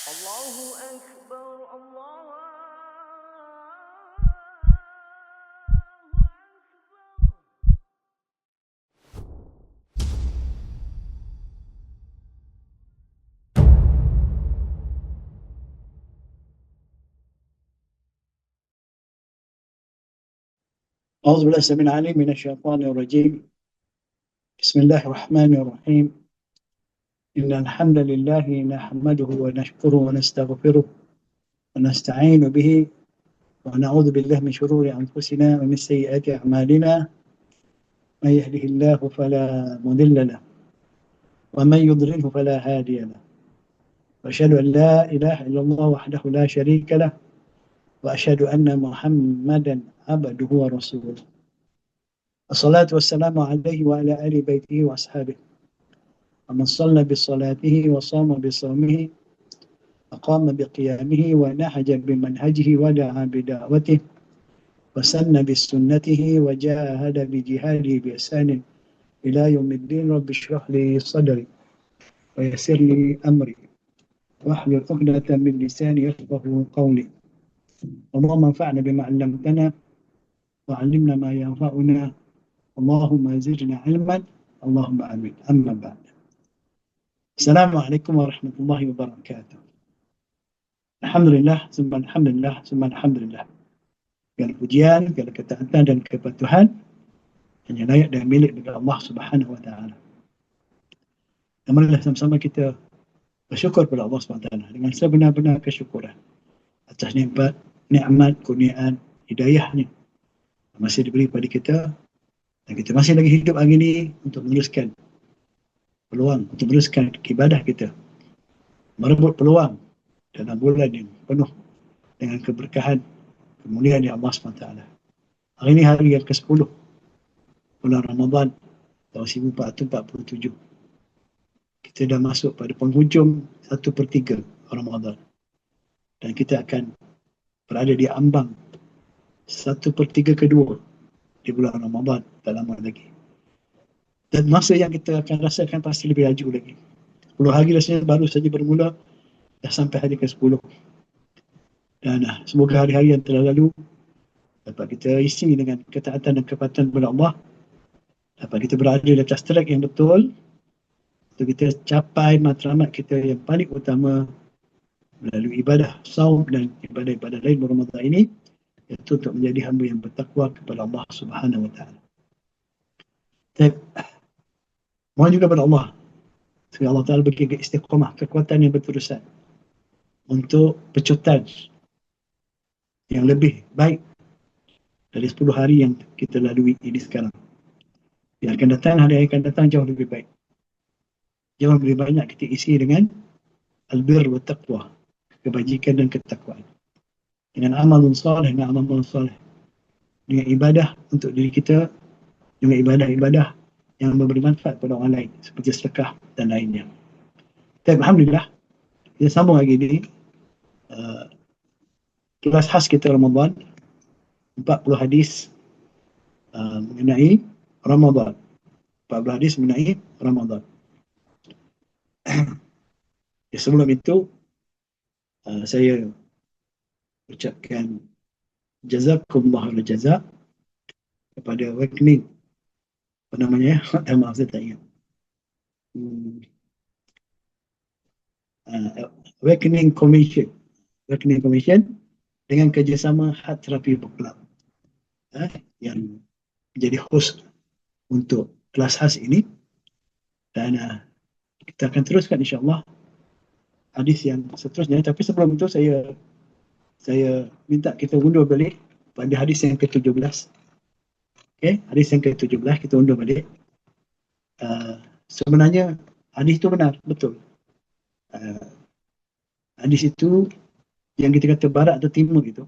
الله أكبر الله أكبر. أعوذ بالله السميع العليم من الشيطان الرجيم. بسم الله الرحمن الرحيم. إن الحمد لله نحمده ونشكره ونستغفره ونستعين به ونعوذ بالله من شرور أنفسنا ومن سيئات أعمالنا. من يهده الله فلا مضل له ومن يضلله فلا هادي له. وأشهد أن لا إله إلا الله وحده لا شريك له وأشهد أن محمدا عبده ورسوله. الصلاة والسلام عليه وعلى آل بيته وأصحابه ومن صلى بصلاته وصام بصومه وقام بقيامه ونهج بمنهجه ودعا بدعوته وسن بسنته وجاهد بجهاده بإحسان إلى يوم الدين. رب اشرح لي صدري ويسر لي أمري واحلل عقدة من لساني يفقهوا قولي. اللهم انفعنا بما علمتنا وعلمنا ما ينفعنا اللهم زدنا علما اللهم آمين. أما بعد، Assalamualaikum warahmatullahi wabarakatuh. Alhamdulillah, summa alhamdulillah, summa alhamdulillah. Segala pujian, segala ketaatan dan kepatuhan hanya layak dan milik bagi Allah Subhanahu wa taala. Dan marilah sama-sama kita bersyukur kepada Allah Subhanahu wa taala dengan sebenar-benar kesyukuran atas nikmat, kurniaan, hidayahnya yang masih diberi kepada kita, dan kita masih lagi hidup hari ini untuk meneruskan peluang, untuk meneruskan ibadah kita, merebut peluang dalam bulan yang penuh dengan keberkahan, kemuliaan yang Allah SWT. Hari ini hari yang ke-10 bulan Ramadan tahun 1447. Kita dah masuk pada penghujung 1/3 Ramadan, dan kita akan berada di ambang 1/3 kedua di bulan Ramadan tak lama lagi. Dan masa yang kita akan rasakan pasti lebih laju lagi. 10 hari rasanya baru saja bermula, dah sampai hari ke-10. Dan semoga hari-hari yang telah lalu dapat kita isi dengan ketaatan dan kepatuhan kepada Allah, dapat kita berada di atas track yang betul untuk kita capai matlamat kita yang paling utama melalui ibadah saum dan ibadah-ibadah lain Ramadan ini, iaitu untuk menjadi hamba yang bertakwa kepada Allah Subhanahu wa taala. Mohon juga kepada Allah supaya Allah Ta'ala bagi istiqamah, kekuatan yang berterusan untuk pecutan yang lebih baik dari 10 hari yang kita lalui ini sekarang. Yang akan datang, hari yang akan datang jauh lebih baik. Jauh lebih banyak kita isi dengan albir wa taqwa, kebajikan dan ketakwaan. Dengan amalun salih, dengan amalun salih. Dengan ibadah untuk diri kita, dengan ibadah-ibadah yang memberi manfaat kepada orang lain seperti sedekah dan lainnya. Tapi alhamdulillah, kita sambung lagi ini kelas khas kita Ramadan, 40 hadis mengenai Ramadan. 40 hadis mengenai Ramadan. Sebelum itu, saya ucapkan jazakumullahu jazak kepada Awakening, apa namanya ya? Maaf, saya tak ingat. Awakening Commission dengan kerjasama Heart Therapy Book Club yang menjadi host untuk kelas khas ini. Dan kita akan teruskan insyaAllah hadis yang seterusnya. Tapi sebelum itu saya minta kita undur balik pada hadis yang ke-17. Okay, hadis yang ke-17 kita undur balik. Sebenarnya hadis itu benar, betul. Hadis itu yang kita kata barat atau timur itu,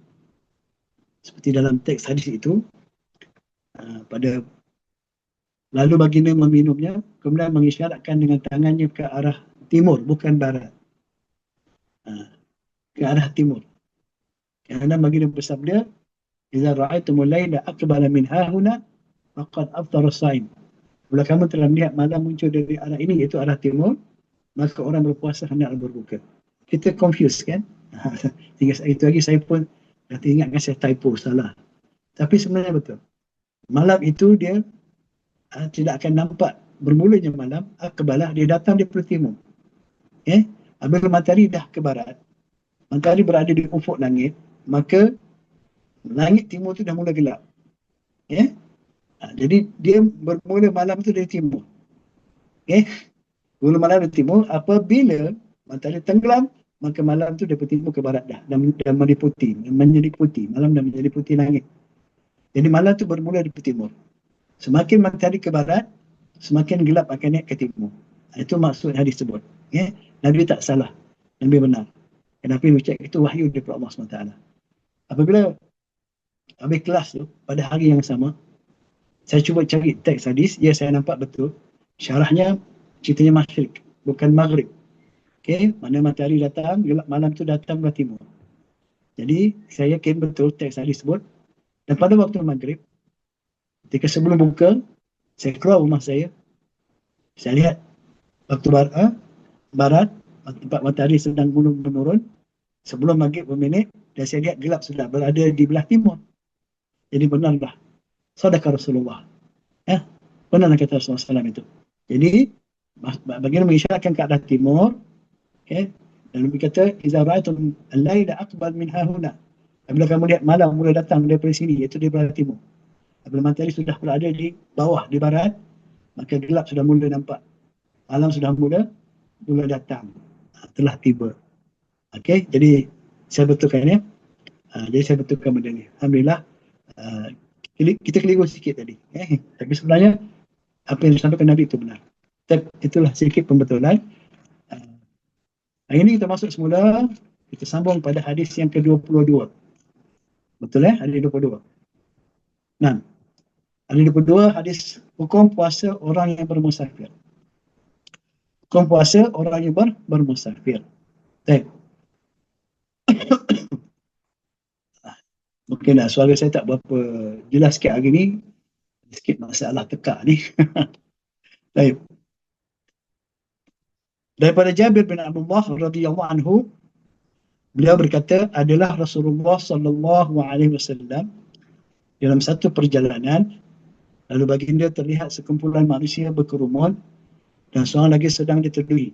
seperti dalam teks hadis itu, pada lalu baginda meminumnya, kemudian mengisyaratkan dengan tangannya ke arah timur, bukan barat, ke arah timur. Kerana baginda bersabda, "Idza ra'aitumul laila aqbala min hahuna faqad aftara as-shaim." Bila kamu telah melihat malam muncul dari arah ini, iaitu arah timur, maka orang berpuasa hendak berbuka. kita confuse kan. Hingga itu lagi saya pun dah ingatkan saya typo salah. Tapi sebenarnya betul. Malam itu dia tidak akan nampak. Bermulanya malam, akbalah, dia datang daripada timur. Apabila matahari dah ke barat, matahari berada di ufuk langit, maka langit timur tu dah mula gelap. Jadi dia bermula malam tu dari timur. Bermula malam dari timur, apabila matahari tenggelam, maka malam tu dari timur ke barat dah dan menyeliputi malam dan menyeliputi langit. Jadi malam tu bermula dari timur. Semakin matahari ke barat, semakin gelap akan naik ke timur. Itu maksud hadis tersebut. Nabi tak salah. Nabi benar. Kenapa dia ucap itu wahyu daripada Allah SWT. Apabila habis kelas tu, pada hari yang sama, saya cuba cari teks hadis, saya nampak betul. Syarahnya, ceritanya masyrik, bukan maghrib. Mana matahari datang, gelap malam tu datang ke timur. Jadi, saya yakin betul teks hadis tersebut. Dan pada waktu maghrib, ketika sebelum buka, saya keluar rumah saya lihat waktu barat, tempat matahari sedang menurun, sebelum maghrib berminit, dan saya lihat gelap sudah berada di belah timur. Jadi benarlah, sadaqah Rasulullah. Benarlah kata Rasulullah SAW itu. Jadi, bagaimana mengisyaratkan ke arah timur, dan Nabi kata, Iza ra'atum al-layla aqbal min hahuna. Apabila kamu lihat malam mula datang daripada sini, iaitu di belah timur. Apabila matahari sudah berada di bawah, di barat, maka gelap sudah mula nampak. Malam sudah mula datang. Telah tiba. Jadi saya betulkan jadi saya betulkan benda ni. Alhamdulillah, kita keliru sikit tadi. Tapi sebenarnya apa yang disampaikan Nabi itu benar. Itulah sedikit pembetulan. Hari ini kita masuk semula, kita sambung pada hadis yang ke-22. Betul hadis 22. Nah, hadis 22, hadis hukum puasa orang yang bermusafir. Hukum puasa orang yang bermusafir. Baik. Mungkin suara saya tak berapa jelas sikit hari ni. Sikit masalah tekak ni. Baik. Daripada Jabir bin Abdullah radhiyallahu anhu, beliau berkata, adalah Rasulullah sallallahu alaihi wasallam dalam satu perjalanan, lalu baginda terlihat sekumpulan manusia berkerumun dan seorang lagi sedang diteduhi.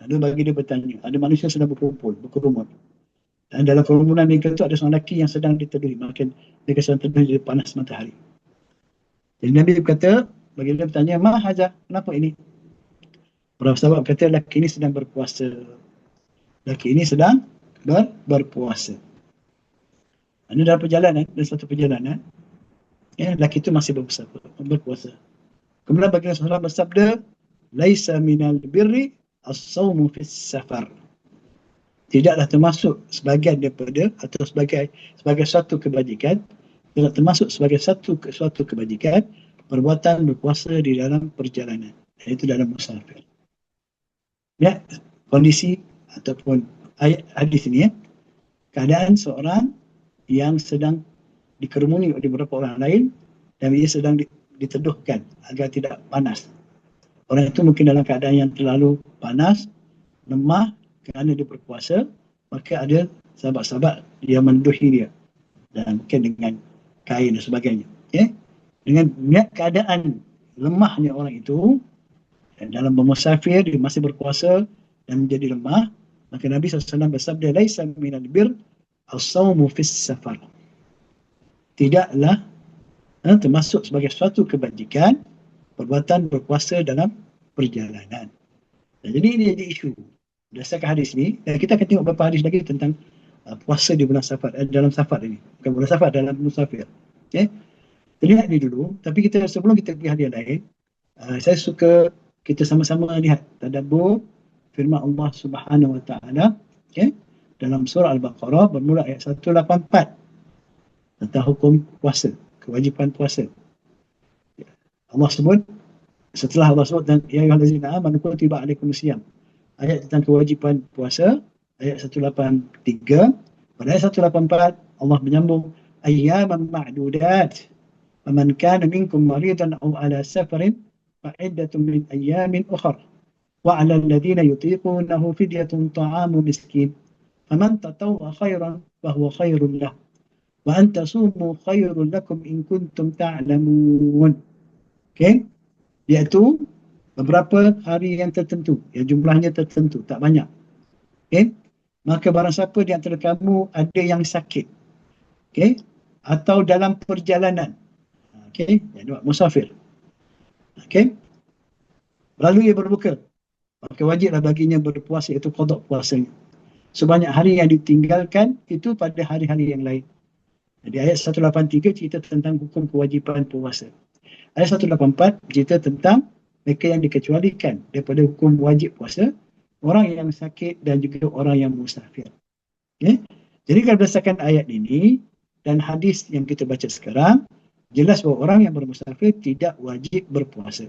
Lalu baginda bertanya, ada manusia sedang berkerumun. Dan dalam kerumunan mereka itu ada seorang lelaki yang sedang diteduhi, maka mereka sedang teduhi di panas matahari. Jadi Nabi berkata, baginda bertanya, ma haza, kenapa ini? Para sahabat berkata, lelaki ini sedang berpuasa. Lelaki ini sedang berpuasa. Ini dalam satu perjalanan, lelaki itu masih berpuasa. Kemudian baginda SAW bersabda, laisa minal birri as-sawmu fis safar. Tidaklah termasuk sebagian daripada atau sebagai suatu kebajikan, tidak termasuk sebagai suatu kebajikan perbuatan berpuasa di dalam perjalanan, iaitu dalam musafir. Kondisi ataupun ayat hadis ini, keadaan seorang yang sedang dikerumuni oleh beberapa orang lain dan ia sedang diteduhkan agar tidak panas. Orang itu mungkin dalam keadaan yang terlalu panas, lemah kerana dia berpuasa, maka ada sahabat-sahabat yang menduhi dia dan mungkin dengan kain dan sebagainya. Dengan keadaan lemahnya orang itu dan dalam bermusafir, dia masih berpuasa dan menjadi lemah, maka Nabi SAW bersabda, laisa minal bir as-sawmu fis safar. Tidaklah termasuk sebagai suatu kebajikan perbuatan berpuasa dalam perjalanan. Jadi ini jadi isu berdasarkan hadis ni, dan kita akan tengok beberapa hadis lagi tentang puasa di bulan safar, dalam safar ini, bukan bulan safar, dalam musafir. Kita lihat ni dulu, tapi sebelum kita pergi hadis lain, saya suka kita sama-sama lihat tadabbur firman Allah Subhanahu Wa Taala dalam surah Al-Baqarah bermula ayat 184 tentang hukum puasa, kewajipan puasa. Allah sebut, setelah Allah sebut dan ya ayyuhallazina amanu kutiba alaikumusiyam, ayat tentang kewajipan puasa, ayat 183. Pada ayat 184 Allah menyambung ayyaman ma'dudat, faman kana minkum maridan aw ala safarin fa'iddatun min ayyamin ukhra wa 'alal ladzina yutiqunahu fidyatun ta'amu miskin faman tatawwa khairan fahuwa khairul lah wa an tasumu khairul lakum in kuntum ta'lamun. Okey, iaitu beberapa hari yang tertentu, yang jumlahnya tertentu, tak banyak. Okey, maka barang siapa di antara kamu ada yang sakit, okey, atau dalam perjalanan, okey, yang musafir, okey, lalu ia berbuka, maka wajiblah baginya berpuasa, iaitu qada puasanya sebanyak hari yang ditinggalkan itu pada hari-hari yang lain. Jadi ayat 183 cerita tentang hukum kewajipan puasa. Ayat 184 cerita tentang mereka yang dikecualikan daripada hukum wajib puasa, orang yang sakit dan juga orang yang musafir. Okay? Jadi kalau berdasarkan ayat ini dan hadis yang kita baca sekarang, jelas bahawa orang yang bermusafir tidak wajib berpuasa.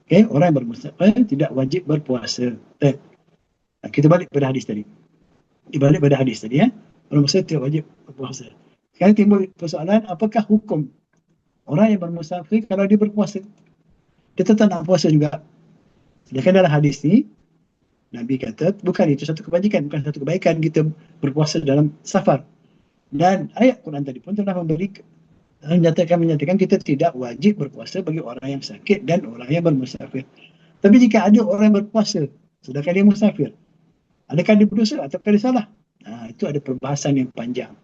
Okay? Orang yang bermusafir tidak wajib berpuasa. Kita balik pada hadis tadi. Orang musafir tidak wajib berpuasa. Sekarang timbul persoalan, apakah hukum orang yang bermusafir kalau dia berpuasa? Dia tetap nak puasa juga. Sedangkan dalam hadis ni, Nabi kata, bukan itu satu kebajikan, bukan satu kebaikan kita berpuasa dalam safar. Dan ayat Quran tadi pun telah menyatakan kita tidak wajib berpuasa bagi orang yang sakit dan orang yang bermusafir. Tapi jika ada orang yang berpuasa sedangkan dia musafir, adakah dia berdosa ataukah dia salah? Itu ada perbahasan yang panjang.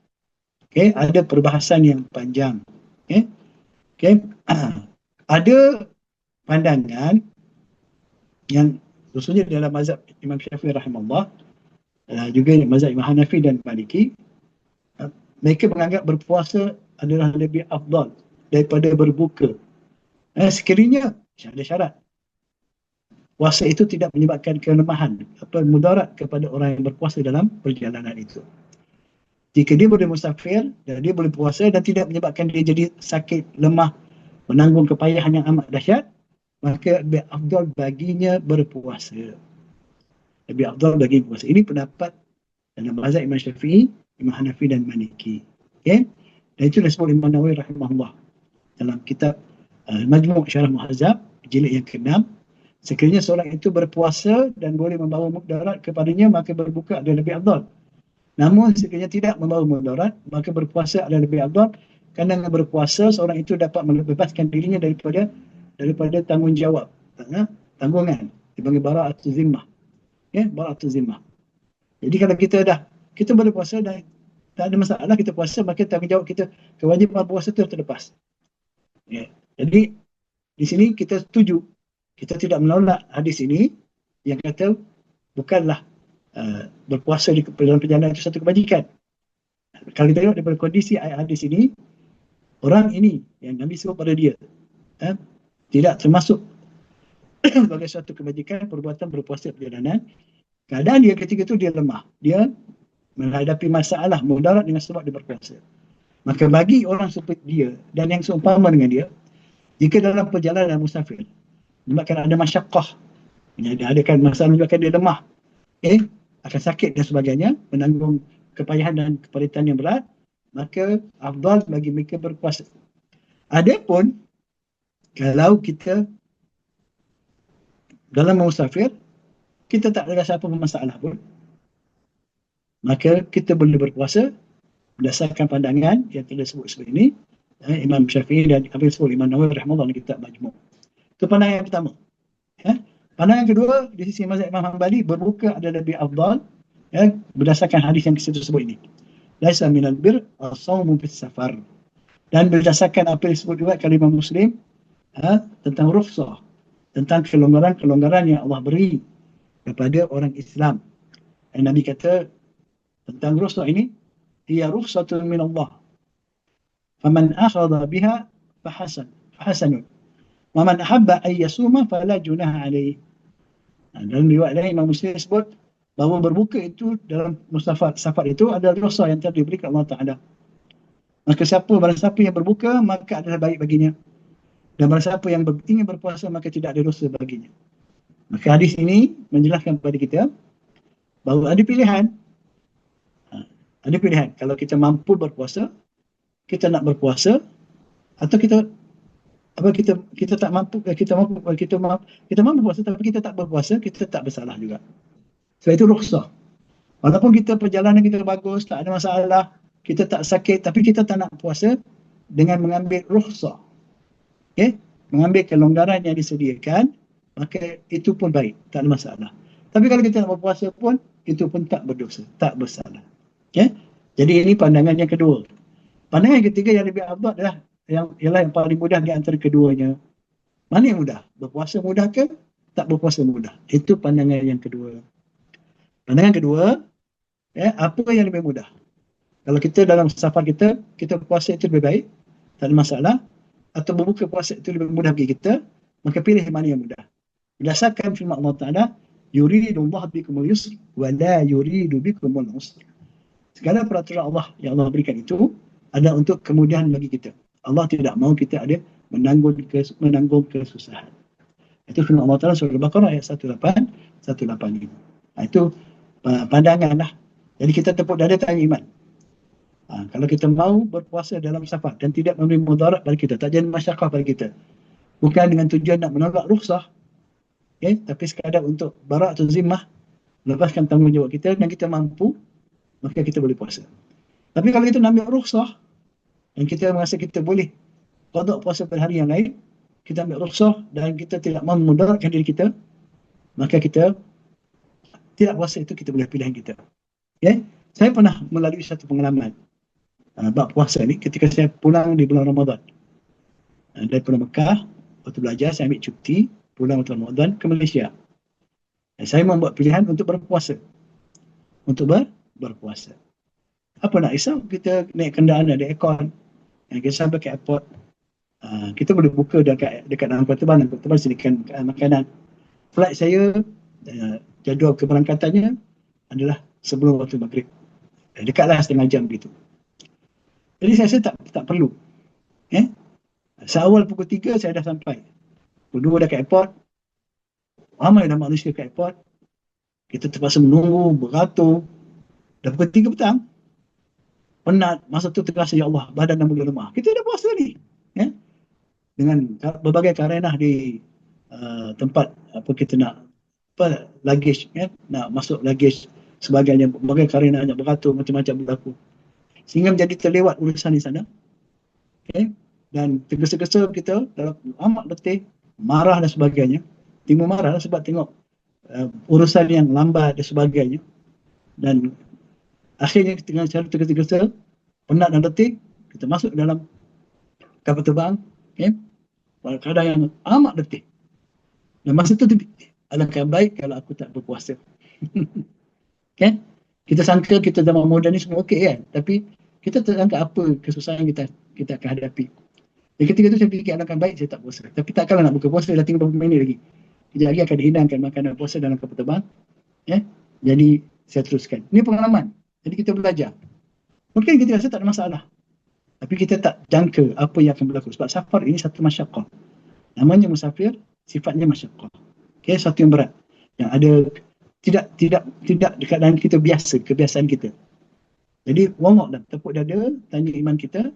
Okay? Ada perbahasan yang panjang. Okay? Okay? Ada pandangan yang khususnya dalam mazhab Imam Syafi'i rahimahullah, juga mazhab Imam Hanafi dan Maliki, mereka menganggap berpuasa adalah lebih afdal daripada berbuka. Sekiranya ada syarat. Puasa itu tidak menyebabkan kelemahan atau mudarat kepada orang yang berpuasa dalam perjalanan itu. Jika dia boleh musafir dan dia boleh puasa dan tidak menyebabkan dia jadi sakit, lemah, menanggung kepayahan yang amat dahsyat, maka lebih afdal baginya berpuasa. Lebih afdal bagi puasa. Ini pendapat dalam mazhab Imam Syafi'i, Imam Hanafi dan Maliki. Okay? Dan itu disebut Imam Nawawi rahimahullah dalam kitab Majmu' Syarah Muhadzab jilid yang ke-6. Sekiranya seorang itu berpuasa dan boleh membawa mudarat kepadanya, maka berbuka adalah lebih afdal. Namun sekiranya tidak membawa mudarat, maka berpuasa adalah lebih afdal, kerana dengan berpuasa seorang itu dapat membebaskan dirinya daripada tanggungjawab, tanggungan, dipanggil bara'atu zimmah. Ya, bara'atu zimmah. Jadi kalau kita boleh puasa dan tak ada masalah kita puasa, maka tanggungjawab kita, kewajipan puasa itu terlepas. Ya. Jadi di sini kita setuju, kita tidak menolak hadis ini yang kata bukanlah berpuasa di dalam perjalanan itu satu kebajikan. Kalau kita tengok daripada kondisi ayat hadis ini, orang ini yang Nabi sebut pada dia tidak termasuk sebagai suatu kebajikan perbuatan berpuasa perjalanan. Keadaan dia ketika itu dia lemah, dia menghadapi masalah mudarat dengan sebab dia berpuasa. Maka bagi orang seperti dia dan yang seumpama dengan dia, jika dalam perjalanan musafir menyebabkan ada masyaqqah, adakan masalah menyebabkan dia lemah, akan sakit dan sebagainya, menanggung kepayahan dan keperitan yang berat, maka afdal bagi mereka berpuasa. Adapun kalau kita dalam musafir, kita tak ada rasa apa masalah pun, maka kita boleh berpuasa berdasarkan pandangan yang telah disebut seperti ini, Imam Syafi'i dan Imam Nawawi rahimahullah dalam kitab Majmu'. Itu pandangan yang pertama. Pandangan kedua, di sisi mazhab Imam Hanbali, berbuka adalah lebih afdal, berdasarkan hadis yang kita sebut ini. Laisa minal bir as-sawmu bis safar. Dan berdasarkan apa yang disebut juga kalimah Muslim tentang rukhsah, tentang kelonggaran-kelonggaran yang Allah beri kepada orang Islam. Dan Nabi kata tentang rukhsah ini, hiya rukhsatun min Allah. Faman akhadha biha fahasanun. Wa man ahabba an yasuma fala junaha alaihi. Dalam riwayat lain Imam Muslim sebut bahawa berbuka itu dalam safar itu adalah rukhsah yang telah diberikan Allah Ta'ala. Maka barang siapa yang berbuka, maka adalah baik baginya. Dan barang siapa yang ingin berpuasa, maka tidak ada dosa baginya. Maka hadis ini menjelaskan kepada kita bahawa ada pilihan. Ada pilihan. Kalau kita mampu berpuasa, kita nak berpuasa, atau kita apa kita tak mampu, kita mampu puasa tapi kita tak berpuasa, kita tak bersalah juga. Sebab itu rukhsah. Walaupun kita perjalanan kita bagus, tak ada masalah, kita tak sakit, tapi kita tak nak puasa dengan mengambil rukhsah. Okay? Mengambil kelonggaran yang disediakan, maka itu pun baik, tak ada masalah. Tapi kalau kita nak berpuasa pun, itu pun tak berdosa, tak bersalah. Okay? Jadi ini pandangan yang kedua. Pandangan yang ketiga yang lebih afdal adalah ialah yang paling mudah di antara keduanya. Mana yang mudah? Berpuasa mudah ke? Tak berpuasa mudah. Itu pandangan yang kedua. Pandangan kedua, apa yang lebih mudah? Kalau kita dalam safar kita puasa itu lebih baik, tak ada masalah. Atau berbuka puasa itu lebih mudah bagi kita, maka pilih mana yang mudah. Berdasarkan firman Allah Ta'ala, yuridullah bikumul yusr wa la yuridu bikumul usr. Segala peraturan Allah yang Allah berikan itu adalah untuk kemudahan bagi kita. Allah tidak mahu kita ada menanggung kesusahan. Itu firman Allah Ta'ala surah Al-Baqarah ayat 185. Itu pandangan lah. Jadi kita tepuk dada tanya iman. Kalau kita mahu berpuasa dalam safar dan tidak memberi mudarat pada kita, tak jadi masyarakat pada kita, bukan dengan tujuan nak menolak rukhsah, tapi sekadar untuk barak atau zimmah, lepaskan tanggungjawab kita dan kita mampu, maka kita boleh puasa. Tapi kalau kita nak ambil rukhsah dan kita merasa kita boleh qada puasa pada hari yang lain, kita ambil rukhsah dan kita tidak mahu memudaratkan diri kita, maka kita tidak puasa, itu kita boleh pilihan kita. Saya pernah melalui satu pengalaman bab puasa ni ketika saya pulang di bulan Ramadan daripada Mekah. Waktu belajar saya ambil cuti pulang waktu Ramadan ke Malaysia. Saya membuat pilihan untuk berpuasa. Berpuasa. Apa nak risau, kita naik kenderaan ada aircon, kita sampai ke airport, kita boleh buka dekat dalam kapal terbang sediakan makanan. Flight saya jadual keberangkatannya adalah sebelum waktu maghrib, dekatlah setengah jam begitu. Jadi saya rasa tak perlu. Seawal pukul 3 saya dah sampai. Pukul 2 dah ke airport. Ramai dah manusia ke airport. Kita terpaksa menunggu, beratur. Dah pukul 3 petang. Penat. Masa tu terasa, ya Allah, badan dah mula lemah. Kita dah puasa ni. Dengan berbagai karenah di tempat apa kita nak luggage, nak masuk luggage sebagainya, berbagai karenah yang beratur, macam-macam berlaku. Sehingga menjadi terlewat urusan di sana. Dan tergesa-gesa kita dalam amat letih, marah dan sebagainya. Timbul marah sebab tengok urusan yang lambat dan sebagainya. Dan akhirnya dengan cara tergesa-gesa, penat dan letih, kita masuk dalam kapal terbang, pada keadaan yang amat letih. Dan masa itu alangkah baik kalau aku tak berpuasa. Kita sangka kita zaman moden ni semua okey kan, tapi kita tak sangka apa kesusahan kita akan hadapi. Dan ketika itu saya fikir alangkah baik saya tak puasa. Tapi tak kalah nak buka puasa, dah tinggal beberapa minit lagi. Kejap lagi akan dihidangkan makanan puasa dalam kapal terbang. Jadi saya teruskan. Ini pengalaman. Jadi kita belajar. Mungkin kita rasa tak ada masalah, tapi kita tak jangka apa yang akan berlaku. Sebab safar ini satu masyaqqah. Namanya musafir, sifatnya masyaqqah. Satu yang berat. Yang ada tidak dekat dalam kita kebiasaan kita. Jadi wongok dan tepuk dada, tanya iman kita,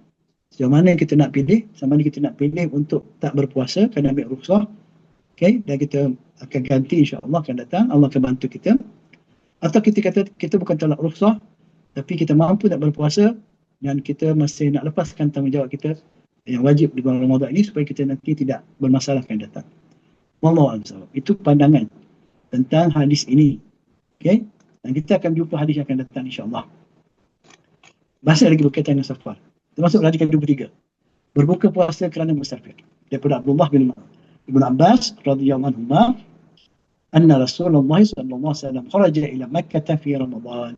sejauh mana kita nak pilih, sama ada kita nak pilih untuk tak berpuasa kerana ambil rukhsah, dan kita akan ganti, insya-Allah akan datang, Allah akan bantu kita. Atau kita kata kita bukan tolak rukhsah, tapi kita mampu nak berpuasa dan kita masih nak lepaskan tanggungjawab kita yang wajib di bulan Ramadan ini supaya kita nanti tidak bermasalah akan datang. Wallahu a'lam. Itu pandangan tentang hadis ini. Dan kita akan jumpa hadis yang akan datang, insya-Allah. Masih lagi berkaitan dengan safar. Termasuk hadis ke-23. Berbuka puasa kerana musafir. Daripada Abdullah bin Abbas radhiyallahu anhu, anna Rasulullah sallallahu alaihi wasallam kharaja ila Makkah fi Ramadan.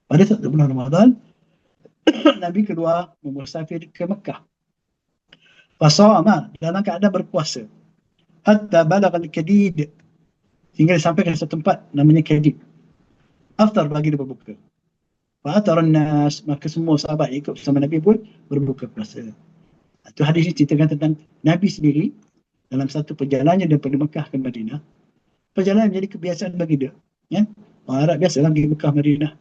Pada satu bulan Ramadan, Nabi keluar musafir ke Mekah. Fasama, dalam keadaan berpuasa. Hatta balagha al-kadid, hingga sampai ke satu tempat namanya Kadid. Aftar bagi dia berbuka. Fa'ataran nas, maka semua sahabat ikut bersama Nabi pun berbuka puasa. Itu hadis ini ceritakan tentang Nabi sendiri dalam satu perjalanannya daripada Mekah ke Madinah. Perjalanan menjadi kebiasaan bagi dia. Orang Arab biasalah pergi Mekah Madinah.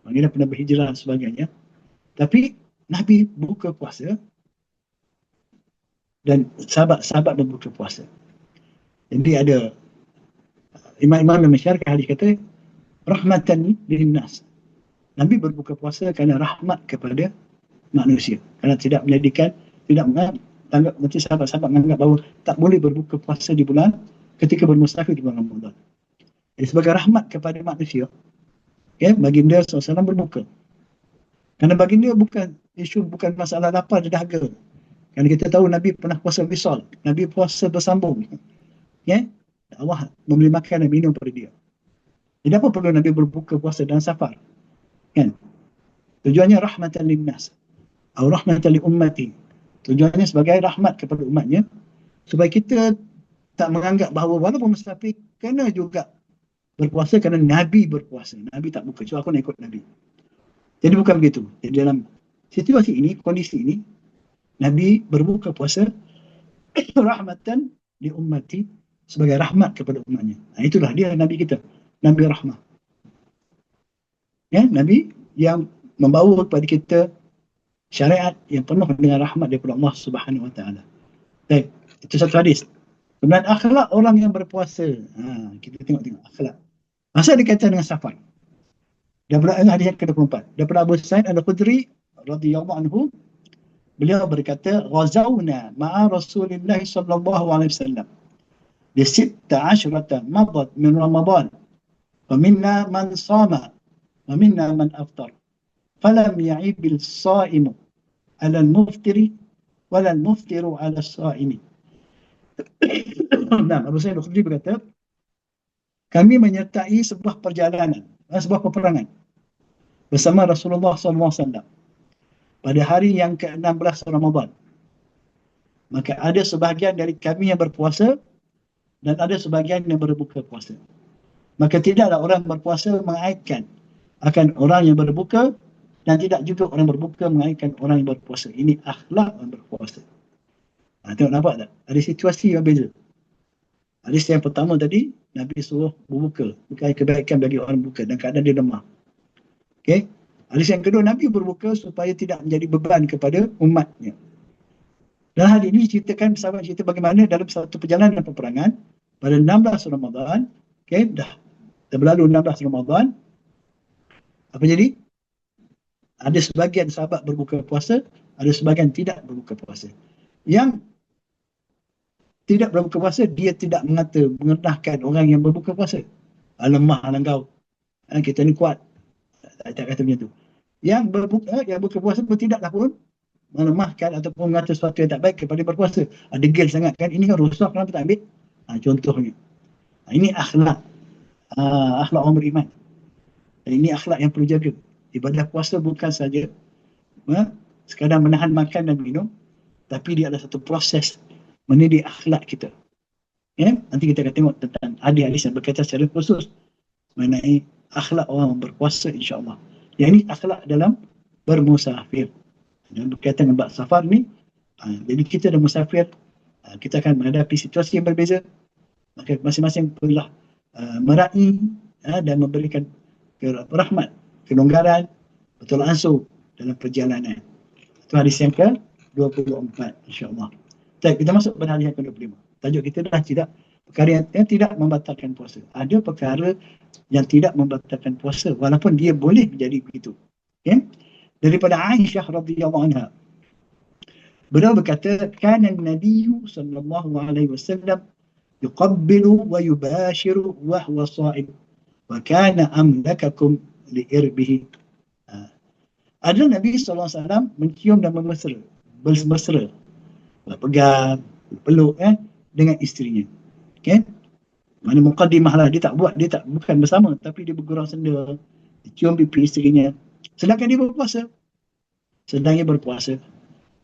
Dia dah pernah berhijrah dan sebagainya. Tapi Nabi buka puasa dan sahabat-sahabat berbuka puasa. Jadi ada imam-imam yang mensyarahkan hadis kata rahmatan linnas. Nabi berbuka puasa kerana rahmat kepada manusia. Kerana tidak menjadikan, tidak menganggap, macam sahabat-sahabat menganggap bahawa tak boleh berbuka puasa di bulan ketika bermusafir di bulan Ramadan. Jadi sebagai rahmat kepada manusia, baginda SAW berbuka. Kerana baginda bukan masalah lapar dan dahaga. Kerana kita tahu Nabi pernah puasa wisal, Nabi puasa bersambung. Allah memberi makan dan minum pada dia. Jadi apa perlu Nabi berbuka puasa dalam safar? Kan? Tujuannya rahmatan linnas atau rahmatan li ummati. Tujuannya sebagai rahmat kepada umatnya, supaya kita tak menganggap bahawa walaupun musafir kena juga berpuasa kerana Nabi berpuasa. Nabi tak buka, so aku nak ikut Nabi. Jadi bukan begitu. Jadi dalam situasi ini, kondisi ini, Nabi berbuka puasa rahmatan li ummati, sebagai rahmat kepada umatnya. Itulah dia Nabi kita, Nabi rahmah. Nabi yang membawa kepada kita syariat yang penuh dengan rahmat daripada Allah Subhanahu Wa Taala. Baik, itu satu hadis. Kemudian akhlak orang yang berpuasa. Kita tengok akhlak. Masa dikaitan dengan safar. Daripada hadis yang ke-24. Daripada Abu Sa'id Al-Khudri radhiyallahu anhu, beliau berkata, "Ghazawna ma'a Rasulillah sallallahu alaihi wasallam bi 16 madat min Ramadan. Wa minna man sama wa minna man aftar. Falam ya'ibil sa'imu 'ala al-muftiri wa la al-muftiru 'ala as-sa'imi." Nah, Abu Sa'id Al-Khudri berkata, kami menyertai sebuah perjalanan, sebuah peperangan bersama Rasulullah SAW pada hari yang ke-16 Ramadan. Maka ada sebahagian dari kami yang berpuasa dan ada sebahagian yang berbuka puasa. Maka tidaklah orang berpuasa mengaitkan akan orang yang berbuka, dan tidak juga orang berbuka mengaitkan orang yang berpuasa. Ini akhlak orang berpuasa. Tengok, nampak tak? Ada situasi yang berbeza. Hadis yang pertama tadi, Nabi suruh berbuka, bukan kebaikan bagi orang berbuka dan keadaan dia lemah. Okey. Hadis yang kedua, Nabi berbuka supaya tidak menjadi beban kepada umatnya. Dan hari ini ceritakan, sahabat cerita bagaimana dalam satu perjalanan peperangan pada 16 Ramadan, dah berlalu 16 Ramadan, apa jadi? Ada sebahagian sahabat berbuka puasa, ada sebahagian tidak berbuka puasa. Yang tidak berbuka puasa, dia tidak mengerahkan orang yang berbuka puasa. Lemah lah kau. Kita ni kuat. Tak kata macam tu. Yang berbuka puasa pun tidaklah pun melemahkan ataupun mengata sesuatu yang tak baik kepada berpuasa. Degil sangat kan. Ini kan rosak, kenapa tak ambil? Contohnya. Ini akhlak. Akhlak orang beriman. Dan ini akhlak yang perlu jaga. Ibadah puasa bukan saja sekadar menahan makan dan minum, tapi dia adalah satu proses mendidik akhlak kita. Nanti kita akan tengok tentang hadis-hadis yang berkaitan secara khusus mengenai akhlak orang berpuasa, insya-Allah. Yang ini akhlak dalam bermusafir. Yang berkaitan dengan bab safar ni, jadi kita dah musafir, kita akan menghadapi situasi yang berbeza. Maka masing-masing perlulah meraih dan memberikan rahmat, kelonggaran, betul ansur dalam perjalanan. Itu hadis yang ke-24, insya-Allah. Kita masuk pada hadis yang ke-25. Tajuk kita dah tidak perkara yang tidak membatalkan puasa. Ada perkara yang tidak membatalkan puasa walaupun dia boleh menjadi begitu. Daripada Aisyah radhiyallahu anha, beliau berkata, kana an-nabiy sallallahu alaihi wasallam yuqabbilu wa yubashiru wa huwa sha'im wa kana amlakakum li irbihi. Ada Nabi sallallahu alaihi wasallam mencium dan bermesra, berpegang, peluk dengan isterinya. Mana muqaddimah lah, dia bukan bersama, tapi dia bergurau senda, dia cium pipi isterinya, sedangkan dia berpuasa.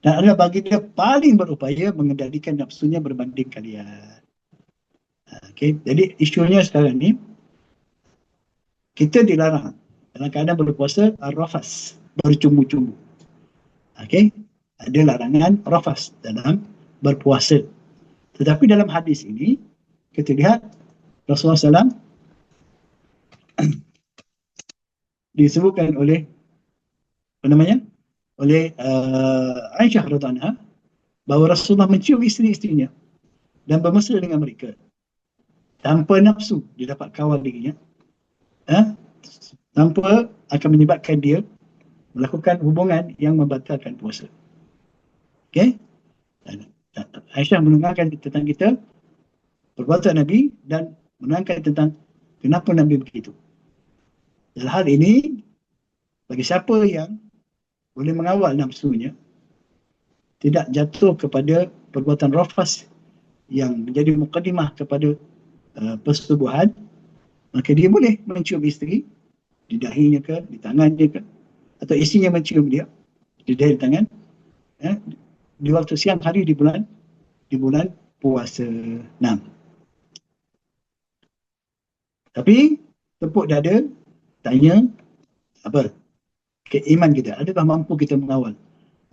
Dan adalah bagi dia paling berupaya mengendalikan nafsunya berbanding kalian. Jadi isunya sekarang ni, kita dilarang dalam keadaan berpuasa rafas, bercumbu-cumbu. Ada larangan rafas dalam berpuasa. Tetapi dalam hadis ini, kita lihat Rasulullah SAW disebutkan oleh Aisyah radhiyallahu anha, bahawa Rasulullah mencium isteri-isterinya dan bermesra dengan mereka tanpa nafsu. Dia dapat kawal dirinya, tanpa akan menyebabkan dia melakukan hubungan yang membatalkan puasa. Okey? Aisyah menerangkan tentang kita perbuatan Nabi dan menerangkan tentang kenapa Nabi begitu. Dalam hal ini, bagi siapa yang boleh mengawal nafsunya, tidak jatuh kepada perbuatan rafas yang menjadi mukadimah kepada persetubuhan, maka dia boleh mencium isteri di dahinya ke, di tangannya ke, atau isterinya mencium dia di dahi, di tangan, di waktu siang hari di bulan puasa 6. Tapi tepuk dada, tanya apa keiman kita, adakah mampu kita mengawal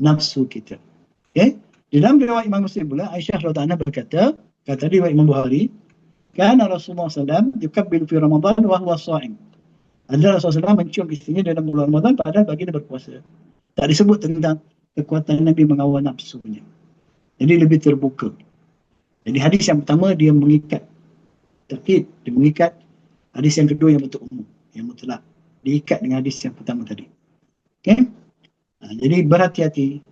nafsu kita. Okay? Di dalam riwayat Imam Muslim pula, Aisyah radhiyallahu anha berkata, kata riwayat Imam Bukhari, kana Rasulullah SAW yukabbilu fi Ramadan wa huwa sha'im. Adalah Rasulullah SAW mencium isterinya dalam bulan Ramadan padahal baginda berpuasa. Tak disebut tentang kekuatan Nabi mengawal nafsunya. Jadi lebih terbuka. Jadi hadis yang pertama dia mengikat takkid, dia mengikat. Hadis yang kedua yang betul umum, yang mutlak, diikat dengan hadis yang pertama tadi. Okay? Jadi berhati-hati.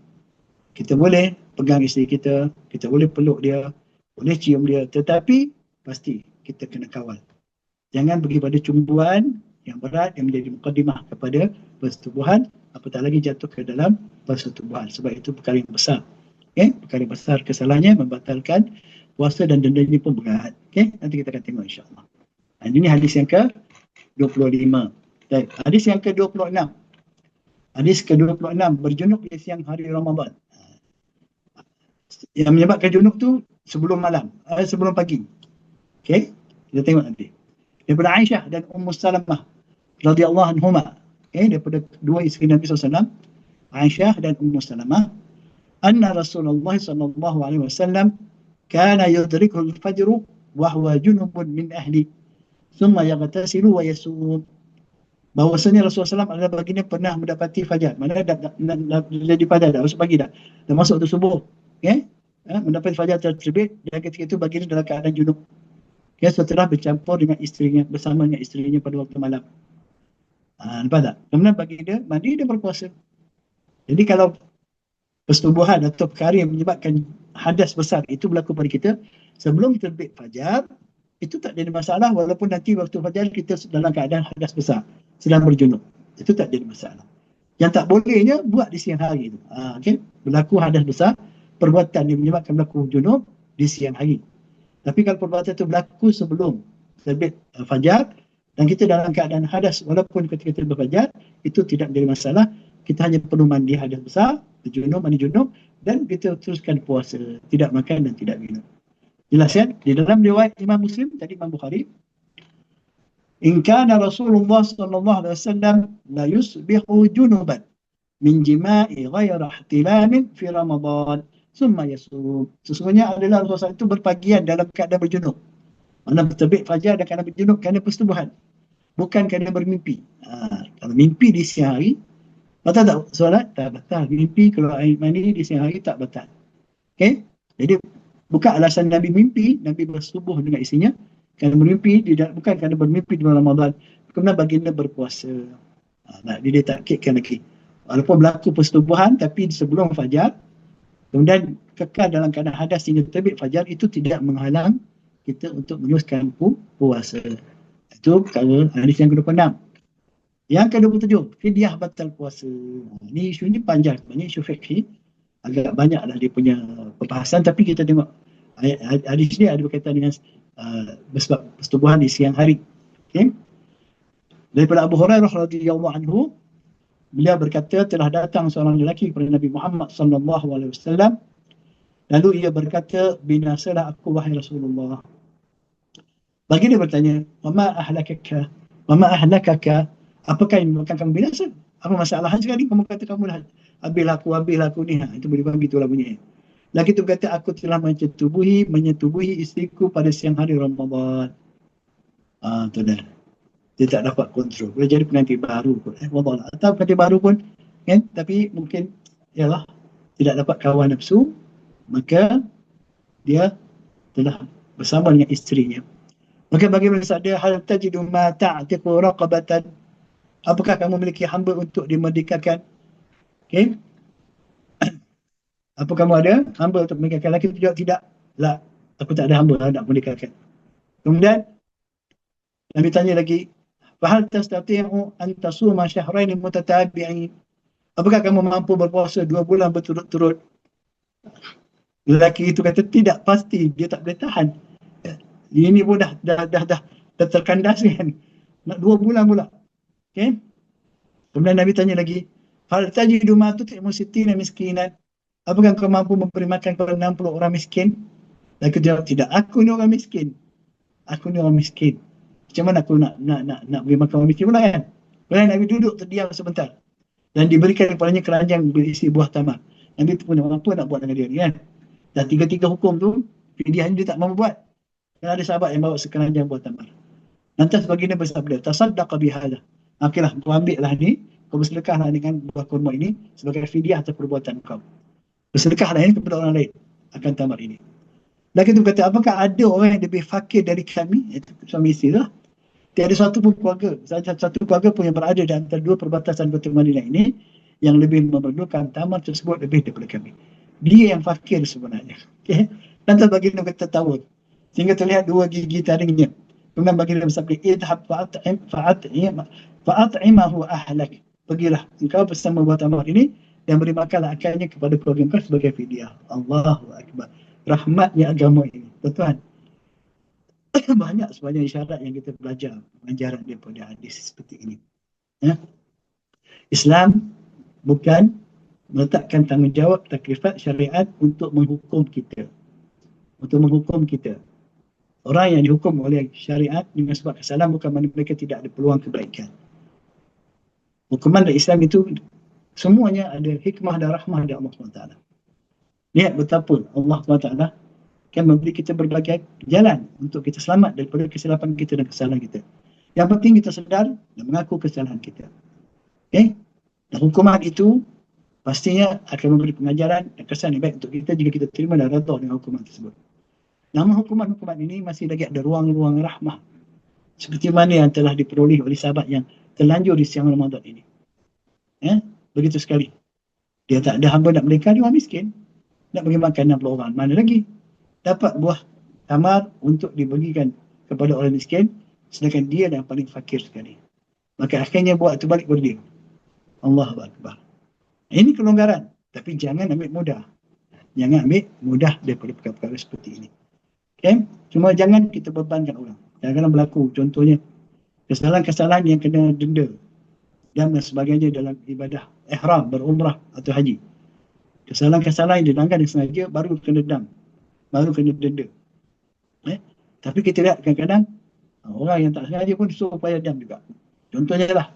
Kita boleh pegang isteri kita, kita boleh peluk dia, boleh cium dia, tetapi pasti kita kena kawal. Jangan pergi pada cumbuan yang berat yang menjadi mukadimah kepada persetubuhan, apatah lagi jatuh ke dalam persetubuhan, sebab itu perkara yang besar. Okay? Perkara yang besar, kesalahannya membatalkan puasa dan dendanya pun berat. Okay? Nanti kita akan tengok insyaAllah. Ini hadis yang ke-25. Hadis yang ke-26. Hadis ke-26, berjunub di siang hari Ramadan. Yang menyebabkan junub tu sebelum malam, sebelum pagi. Okey, kita tengok nanti. Daripada Aisyah dan Ummu Salamah radhiyallahu anhuma, daripada dua isteri Nabi SAW, Aisyah dan Ummu Salamah, anna Rasulullah sallallahu alaihi wasallam kana yudrikul fajr wa huwa junubun min ahli, thumma yaghtasilu wa yasum. Bahawasanya Rasulullah SAW adalah baginda pernah mendapati fajar. Mana dah jadi fajar dah, masuk pagi dah masuk waktu subuh. Mendapati fajar terbit, dan ketika itu baginda dalam keadaan junub. Setelah bercampur dengan isterinya, bersama dengan isterinya pada waktu malam. Nampak tak? Kemudian baginda mandi dan berpuasa. Jadi kalau persetubuhan atau perkara yang menyebabkan hadas besar itu berlaku pada kita sebelum terbit fajar, itu tak jadi masalah, walaupun nanti waktu fajar kita dalam keadaan hadas besar, sedang berjunub. Itu tak jadi masalah. Yang tak bolehnya buat di siang hari itu. Okay? Berlaku hadas besar, perbuatan yang menyebabkan berlaku junub di siang hari. Tapi kalau perbuatan itu berlaku sebelum terbit fajar dan kita dalam keadaan hadas, walaupun ketika terbit fajar, itu tidak menjadi masalah. Kita hanya perlu mandi hadas besar, berjunub, mandi junub, dan kita teruskan puasa, tidak makan dan tidak minum. Jelas ya? Di dalam riwayat Imam Muslim, tadi Imam Bukhari, in kana Rasulullah sallallahu alaihi wasallam la yusbihu junuban min jima'i ghaira ihtilamin fi Ramadan summa yasum. Sesungguhnya adalah Rasulullah itu berpagian dalam keadaan berjunub. Mana terbit fajar dan keadaan berjunub kerana persetubuhan, bukan kerana bermimpi. Kalau mimpi di siang hari, batal tak solat? Tak batal. Mimpi kalau air mani di siang hari tak batal. Okay? Jadi bukan alasan Nabi mimpi, Nabi bersetubuh dengan isinya kerana bermimpi, bukan kerana bermimpi di bulan Ramadan. Kemudian baginda berpuasa. Dia takkidkan lagi. Walaupun berlaku persetubuhan, tapi sebelum fajar, kemudian kekal dalam keadaan hadas hingga terbit fajar, itu tidak menghalang kita untuk meneruskan puasa. Itu perkara hadis yang ke-26. Yang ke-27, fidyah batal puasa. Ini isu ni panjang, banyak isu fiqhi. Agak banyaklah dia punya perbahasan, tapi kita tengok hadis ni ada berkaitan dengan sebab persetubuhan di siang hari. Okay? Daripada Abu Hurairah radhiyallahu anhu, beliau berkata, telah datang seorang lelaki kepada Nabi Muhammad sallallahu alaihi wasallam, lalu ia berkata, binasalah aku wahai Rasulullah. Baginda bertanya, wama ahlakaka, apakah yang menyebabkan kamu binasa? Apa masalah sekali kamu kata kamu dah ambil aku ni. Itu boleh faham gitulah bunyinya. Lagi tu kata, aku telah menyetubuhi isteriku pada siang hari Ramadan. Tu dah. Dia tak dapat kontrol. Boleh jadi pengantin baru pun. Wallah. Atau pengantin baru pun, kan? Tapi mungkin, yalah, tidak dapat kawan nafsu. maka dia telah bersama dengan isterinya. Maka bagaimana sabda hal tajidu ma ta'tiqu raqabatan, apakah kamu memiliki hamba untuk dimerdekakan? Okey, apa kamu ada hamba untuk memerdekakan? Lelaki itu jawab tidak. La, aku tak ada hamba nak memerdekakan. Kemudian Nabi tanya lagi, fahal tastati'u an tasuma syahrain mutatabi'in, apakah kamu mampu berpuasa 2 bulan berturut-turut? Lelaki itu kata tidak, pasti dia tak boleh tahan. Ini pun dah terkandas kan. Nak 2 bulan pula. Okay? Kemudian Nabi tanya lagi, hal tajidu ma tut'imu sittina miskinan, apakah kau mampu memberi makan kepada 60 orang miskin? Lelaki jawab tidak, aku ni orang miskin. Aku ni orang miskin. Macam mana aku nak beri makan orang miskin pula kan? Kemudian Nabi duduk terdiam sebentar dan diberikan kepadanya keranjang berisi buah tamar. Nabi tu pun apa nak buat dengan dia ni kan? Dah 3 hukum tu, fidyah ni dia tak mahu buat. Dan ada sahabat yang bawa sekeranjang buah tamar. Lantas baginda bersabda, tasaddaqa bihadha. Okeylah, kau ambil lah ni, kau bersedekahlah dengan buah kurma ini sebagai fidyah atas perbuatan kau. Bersedekahlah ini kepada orang lain akan tamar ini. Lelaki itu berkata, apakah ada orang yang lebih fakir dari kami? Itu suami isteri lah. Tiada satu pun keluarga, satu keluarga pun yang berada di antara 2 perbatasan kota Madinah ini yang lebih memerlukan tamar tersebut lebih daripada kami. Dia yang fakir sebenarnya. Okay? Lantas baginda tertawa sehingga terlihat 2 gigi taringnya. Kemudian baginda bersabda, idhab fa'at'imahu ahlak. Pergilah engkau bersama buah tamar ini dan beri makanlah akalnya kepada keluarga engkau sebagai fidyah. Allahu Akbar. Rahmatnya agama ini. Tuan-tuan, banyak sebanyak isyarat yang kita belajar pengajaran daripada hadis seperti ini. Ya? Islam bukan meletakkan tanggungjawab taklifat syariat untuk menghukum kita. Untuk menghukum kita. Orang yang dihukum oleh syariat dengan sebab kesalahan bukan makna mereka tidak ada peluang kebaikan. Hukuman dari Islam itu semuanya ada hikmah dan rahmah dari Allah SWT. Lihat betapa Allah SWT akan memberi kita berbagai jalan untuk kita selamat daripada kesilapan kita dan kesalahan kita. Yang penting kita sedar dan mengaku kesalahan kita. Okay? Dan hukuman itu pastinya akan memberi pengajaran dan kesan yang baik untuk kita jika kita terima dan redha dengan hukuman tersebut. Namun hukuman-hukuman ini masih lagi ada ruang-ruang rahmah. Seperti mana yang telah diperoleh oleh sahabat yang terlanjur di siang Ramadan ini. Begitu sekali. Dia tak ada hamba nak mereka, dia orang miskin. Nak bagi makan 60 orang. Mana lagi? Dapat buah tamar untuk dibagikan kepada orang miskin, sedangkan dia yang paling fakir sekali. Maka akhirnya buat itu balik kepada dia. Allahu Akbar. Ini kelonggaran. Tapi jangan ambil mudah. Jangan ambil mudah daripada perkara-perkara seperti ini. Okay? Cuma jangan kita bebankan orang. Jangan berlaku. Contohnya, kesalahan-kesalahan yang kena denda dan sebagainya dalam ibadah ihram, berumrah atau haji. Kesalahan-kesalahan yang dilanggar dengan sengaja baru kena dam. Baru kena denda. Tapi kita lihat kadang-kadang orang yang tak sengaja pun suruh upaya dam juga. Contohnya lah,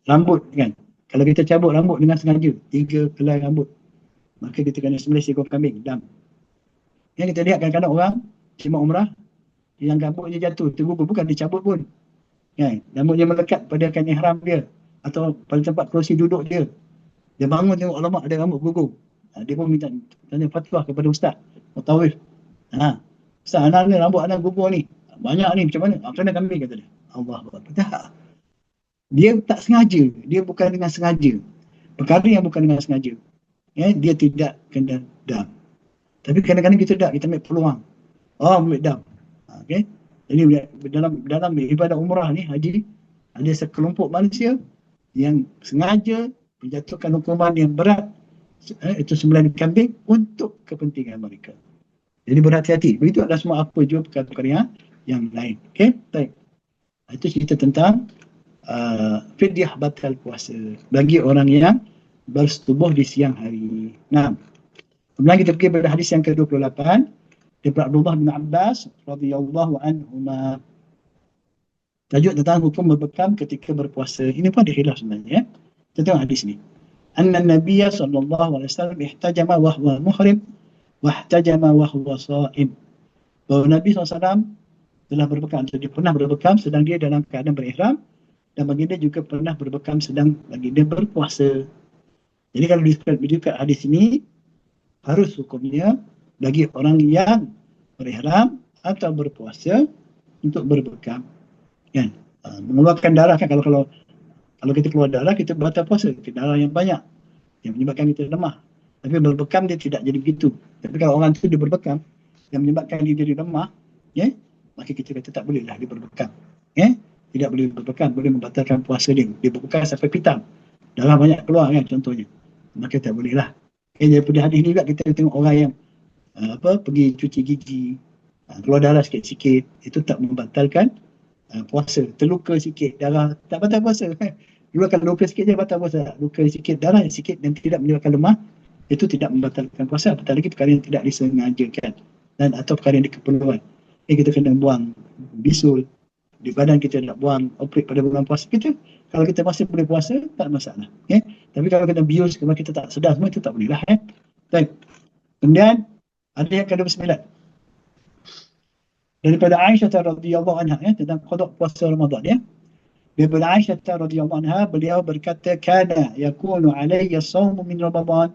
rambut kan. Kalau kita cabut rambut dengan sengaja, 3 helai rambut, maka kita kena sembelih seekor kambing, dam. Yang kita lihat kadang-kadang orang khidmat umrah, yang rambutnya jatuh, tergugur, bukan dicabut pun. Kan? Rambutnya melekat pada kan ihram dia, atau pada tempat kerusi duduk dia. Dia bangun tengok alamak ada rambut gugur. Dia pun minta tanya fatwa kepada ustaz Mutawif. Ustaz, anak ni rambut anak gugur ni. Banyak ni, macam mana? Kena kambing, kata dia. Allah tak. Dia tak sengaja. Dia bukan dengan sengaja. Perkara yang bukan dengan sengaja. Dia tidak kena dam. Tapi kadang-kadang kita tak. Kita ambil peluang. Ambil dam. Okay? Jadi dalam ibadah umrah ni, haji, ada sekelompok manusia yang sengaja menjatuhkan hukuman yang berat, itu sembelihan kambing untuk kepentingan mereka. Jadi berhati-hati. Begitu adalah semua apa juga perkara-perkara yang lain. Okey, baik. Itu cerita tentang fidyah batal puasa bagi orang yang bersetubuh di siang hari. Nah, kemudian kita pergi pada hadis yang ke-28 daripada Abdullah bin Abbas radhiyallahu anhuma. Tajuk tentang hukum berbekam ketika berpuasa. Ini pun ada khilaf sebenarnya. Kita tengok hadis ni. Anna Nabiya sallallahu alaihi wasallam ihtajama wa huwa muhrim wa ihtajama wa huwa sha'im. Bahawa Nabi SAW telah berbekam, atau dia pernah berbekam sedang dia dalam keadaan berihram, dan baginda juga pernah berbekam sedang baginda berpuasa. Jadi kalau disebut hadis ini, harus hukumnya bagi orang yang berihram atau berpuasa untuk berbekam, kan. Mengeluarkan darah kan, kalau kita keluar darah, kita batal puasa, darah yang banyak yang menyebabkan kita lemah. Tapi berbekam dia tidak jadi begitu. Tapi kalau orang tu dia berbekam yang menyebabkan dia jadi lemah, ya, maka kita kata tak bolehlah dia berbekam. Ya, tidak boleh berbekam, boleh membatalkan puasa dia. Dia berbekam sampai petang, darah banyak keluar kan contohnya. Maka tak bolehlah. Daripada hadis ni juga kita tengok orang yang pergi cuci gigi, keluar darah sikit-sikit, itu tak membatalkan puasa. Terluka sikit darah tak batal puasa. Dulu kalau luka sikit je batal puasa, luka sikit darah sikit dan tidak menyebabkan lemah, itu tidak membatalkan puasa. Apatah lagi perkara yang tidak disengajakan dan atau perkara yang dikeperluan. Kita kena buang bisul di badan, kita nak buang oprik pada bulan puasa kita, kalau kita masih boleh puasa tak masalah, ya. Tapi kalau kena bius kalau kita tak sedar semua, itu tak boleh lah, ya. Baik. Kemudian ada yang ke-29 daripada Aisyah radhiyallahu anha, ya, tentang qada puasa Ramadan, ya. Daripada Aisyah radhiyallahu anha, beliau berkata, kana yakunu alayya as-sawmu min Ramadan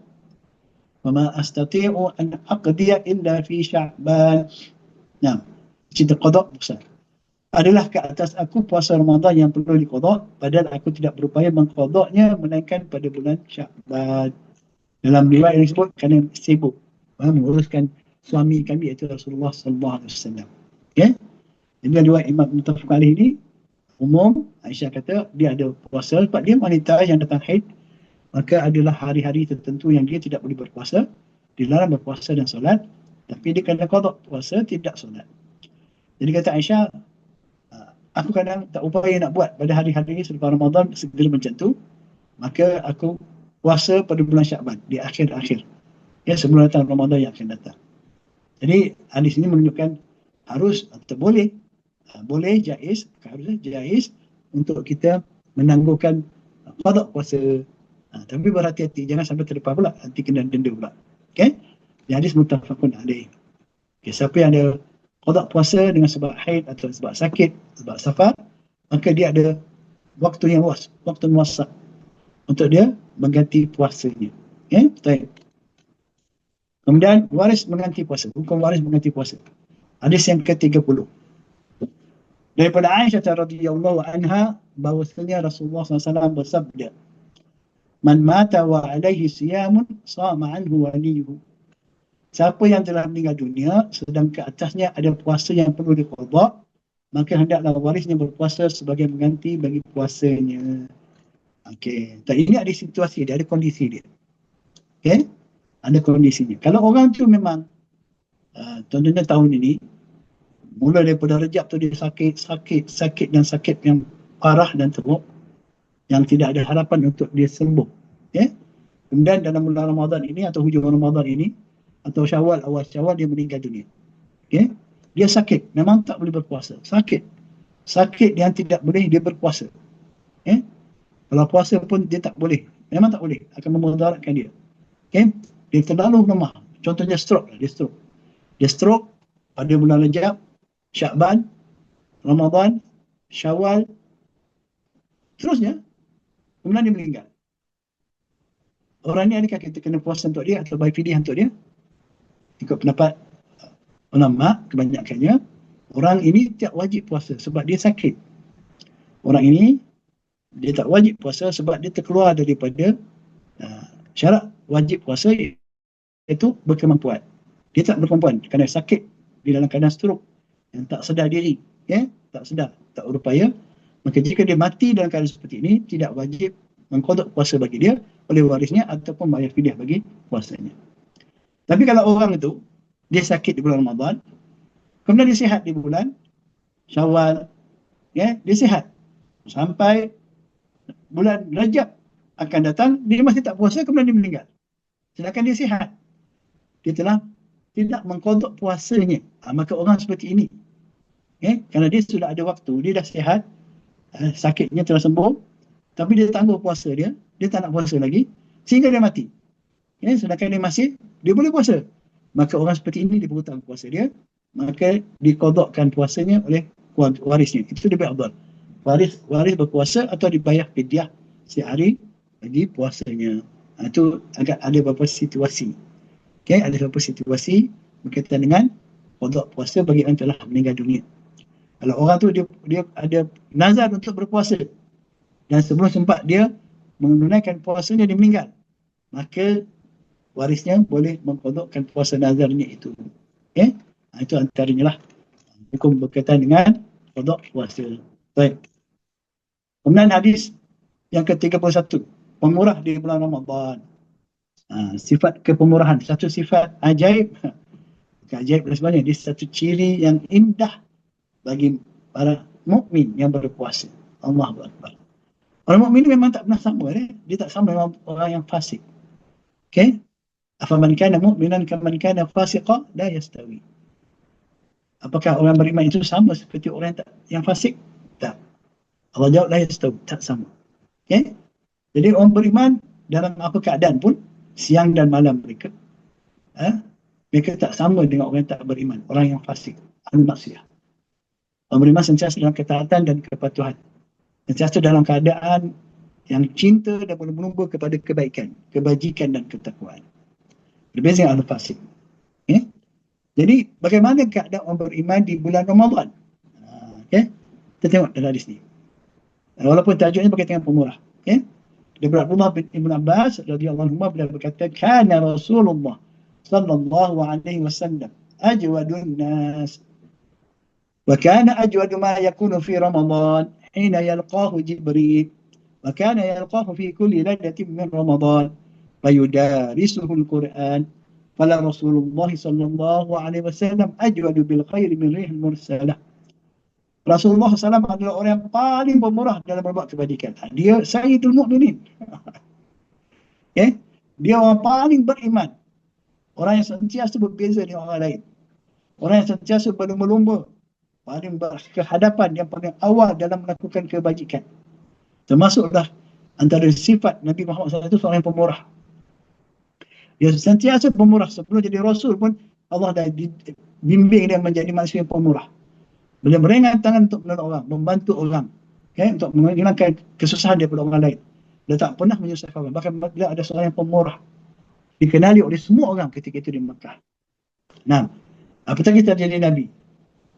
wa ma astati'u an aqdiya illa fi Sya'ban. Nah, cerita qada puasa. Adalah ke atas aku puasa Ramadan yang perlu diqada, padahal aku tidak berupaya mengqadanya melainkan pada bulan Sya'ban. Dalam riwayat yang disebut kerana sibuk menguruskan suami kami iaitu Rasulullah sallallahu alaihi wasallam. Ya. Jadi riwayat Imam Muttafaq alaih ini umum, Aisyah kata dia ada puasa sebab dia wanita yang datang haid, maka adalah hari-hari tertentu yang dia tidak boleh berpuasa, dilarang berpuasa dan solat, tapi dia kena qada puasa, tidak solat. Jadi kata Aisyah, aku kadang tak upaya nak buat pada hari-hari selepas Ramadan segala macam tu, maka aku puasa pada bulan Sya'ban di akhir-akhir, ya, sebelum datang Ramadan yang akan datang. Jadi hadis ini menunjukkan harus atau boleh, jaiz, harusnya jaiz untuk kita menangguhkan qada puasa. Tapi berhati-hati, jangan sampai terlepas pula, nanti kena denda pula. Okey? Jadi hadis muttafaqun alaih. Okay, siapa yang ada qada puasa dengan sebab haid atau sebab sakit, sebab safar, maka dia ada waktu yang luas, waktu muassak untuk dia mengganti puasanya. Okay? Baik. Kemudian waris mengganti puasa, hukum waris mengganti puasa. Hadis yang ke-30 daripada Aisyah radhiyallahu anha bahwasanya Rasulullah SAW bersabda, man mata wa alaihi siyamun sama anhu waliyuhu. Siapa yang telah meninggal dunia sedang ke atasnya ada puasa yang perlu diqada, maka hendaklah warisnya berpuasa sebagai mengganti bagi puasanya. Okey, tak, ini ada situasi dia, ada kondisi dia. Okey, ada kondisinya. Kalau orang tu memang contohnya tahun ini mula daripada Rejab tu dia sakit yang parah dan teruk, yang tidak ada harapan untuk dia sembuh, ya. Kemudian dalam bulan Ramadan ini atau hujung Ramadan ini atau Syawal, awal Syawal dia meninggal dunia. Okay? Dia sakit, memang tak boleh berpuasa. Sakit yang tidak boleh dia berpuasa. Okay? Kalau puasa pun dia tak boleh, memang tak boleh, akan memudaratkan dia. Okay? Dia terlalu lemah. Contohnya stroke. Dia stroke pada bulan Rejab, Sya'ban, Ramadan, Syawal, terusnya, kemudian dia meninggal. Orang ni adakah kita kena puasa untuk dia atau bayar fidyah untuk dia? Ikut pendapat ulama, kebanyakannya orang ini tak wajib puasa sebab dia sakit. Orang ini dia tak wajib puasa sebab dia terkeluar daripada syarat wajib puasa, iaitu berkemampuan. Dia tak berkemampuan kerana sakit di dalam keadaan stroke yang tak sedar diri, ya, tak sedar, tak berupaya. Maka jika dia mati dalam keadaan seperti ini, tidak wajib mengqada puasa bagi dia oleh warisnya ataupun bayar fidyah bagi puasanya. Tapi kalau orang itu dia sakit di bulan Ramadan, kemudian dia sihat di bulan Syawal, ya, dia sihat sampai bulan Rajab akan datang, dia masih tak puasa, kemudian dia meninggal. Sedangkan dia sihat, dia telah tidak mengqada puasanya. Maka orang seperti ini, kerana dia sudah ada waktu, dia dah sihat, sakitnya telah sembuh, tapi dia tangguh puasa dia tak nak puasa lagi sehingga dia mati. Sedangkan dia boleh puasa. Maka orang seperti ini dia berhutang puasa dia, maka diqadakkan puasanya oleh warisnya. Itu lebih afdal. Waris berpuasa atau dibayar fidyah sehari bagi puasanya. Itu agak ada beberapa situasi. Okay, ada beberapa situasi berkaitan dengan qada puasa bagi orang telah meninggal dunia. Kalau orang tu dia ada nazar untuk berpuasa dan sebelum sempat dia menunaikan puasanya dia meninggal, maka warisnya boleh mengqadakkan puasa nazarnya itu. Okay? Itu antaranya lah hukum berkaitan dengan qada puasa. Baik. Kemudian hadis yang ke-31, pemurah di bulan Ramadan. Sifat kepemurahan, satu sifat ajaib. Ajaib dan sebagainya, dia satu ciri yang indah bagi para mukmin yang berpuasa. Allahu Akbar. Orang mukmin memang tak pernah sama, dia tak sama dengan orang yang fasik. Okay? Afaman kana mu'minan kaman kana fasiqa la yastawi. Apakah orang beriman itu sama seperti orang yang fasik? Tak. Allah jawab la yastawi, tak sama. Okay? Jadi orang beriman dalam apa keadaan pun, siang dan malam mereka, mereka tak sama dengan orang yang tak beriman, orang yang fasik, ahli maksiat. Orang beriman sentiasa dalam ketaatan dan kepatuhan, sentiasa dalam keadaan yang cinta dan berlumba kepada kebaikan, kebajikan dan ketakwaan. Berbeza dengan ahli fasik. Okay? Jadi bagaimana keadaan orang beriman di bulan Ramadan? Okay? Kita tengok dalam hadis ni. Walaupun tajuknya berkaitan dengan pemurah. Okay? Daripada Abdullah bin Ibn Abbas radhiyallahu anhu beliau berkata, kana Rasulullah sallallahu alaihi wasallam ajwadun nas wa kana ajwadu ma yakunu fi Ramadan hina yalqahu Jibril wa kana yalqahu fi kulli lailatin min Ramadan fayudarisuhu al-Quran fala Rasulullah sallallahu alaihi wasallam ajwadu bil khairi min rihil mursalah. Rasulullah SAW adalah orang yang paling pemurah dalam berbuat kebajikan. Dia Sayyidul Mu'minin. Okay? Dia orang paling beriman. Orang yang sentiasa berbeza dengan orang lain. Orang yang sentiasa berlumba-lumba. Paling berkehadapan, yang paling awal dalam melakukan kebajikan. Termasuklah antara sifat Nabi Muhammad SAW itu seorang yang pemurah. Dia sentiasa pemurah. Sebelum jadi Rasul pun Allah dah bimbing dia menjadi manusia yang pemurah. Beliau meringan tangan untuk menolong orang, membantu orang, okay? Untuk menghilangkan kesusahan daripada orang lain. Dia tak pernah menyusahkan orang. Bahkan beliau ada seorang yang pemurah, dikenali oleh semua orang ketika itu di Mekah. Nah, apatah kita jadi Nabi,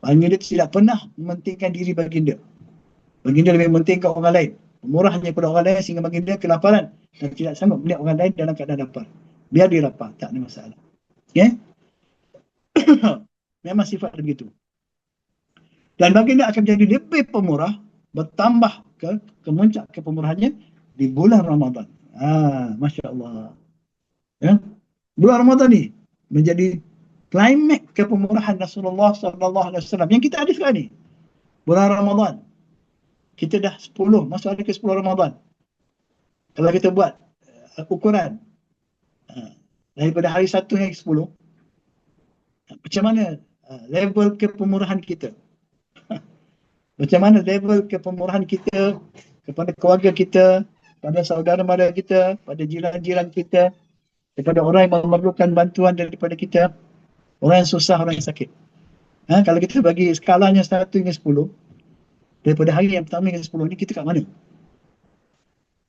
baginda tidak pernah mementingkan diri baginda. Baginda lebih mementingkan orang lain, pemurahnya kepada orang lain sehingga baginda kelaparan dan tidak sanggup melihat orang lain dalam keadaan lapar. Biar dia lapar, tak ada masalah. Okay? Memang sifat begitu. Dan baginda akan menjadi lebih pemurah, bertambah ke kemuncak kepemurahannya di bulan Ramadan. Masya Allah. Ya? Bulan Ramadan ni menjadi klimaks kepemurahan Rasulullah SAW yang kita ada sekarang ni. Bulan Ramadan. Kita dah 10, masuk hari ke 10 Ramadan. Kalau kita buat ukuran daripada hari 1 hingga 10, macam mana level kepemurahan kita? Macam mana level kepemurahan kita kepada keluarga kita, pada saudara mara kita, pada jiran-jiran kita, kepada orang yang memerlukan bantuan daripada kita, orang yang susah, orang yang sakit. Kalau kita bagi skalanya 1 hingga 10, daripada hari yang pertama hingga 10 ni, kita kat mana?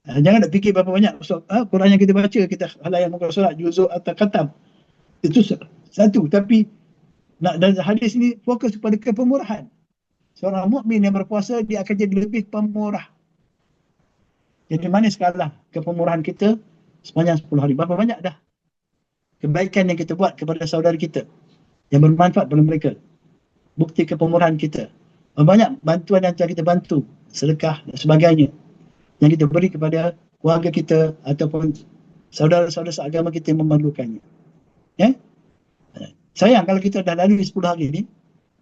Jangan nak fikir berapa banyak Quran yang kita baca, kita halayak muka surat, juzuk atau khatam. Itu satu, tapi dalam hadis ini fokus kepada kepemurahan. Seorang mukmin yang berpuasa, dia akan jadi lebih pemurah. Jadi mana skala kepemurahan kita sepanjang 10 hari? Berapa banyak dah kebaikan yang kita buat kepada saudara kita yang bermanfaat pada mereka? Bukti kepemurahan kita. Berapa banyak bantuan yang kita bantu, sedekah dan sebagainya, yang kita beri kepada keluarga kita ataupun saudara-saudara seagama kita yang memerlukannya. Ya? Sayang kalau kita dah lalui 10 hari ni,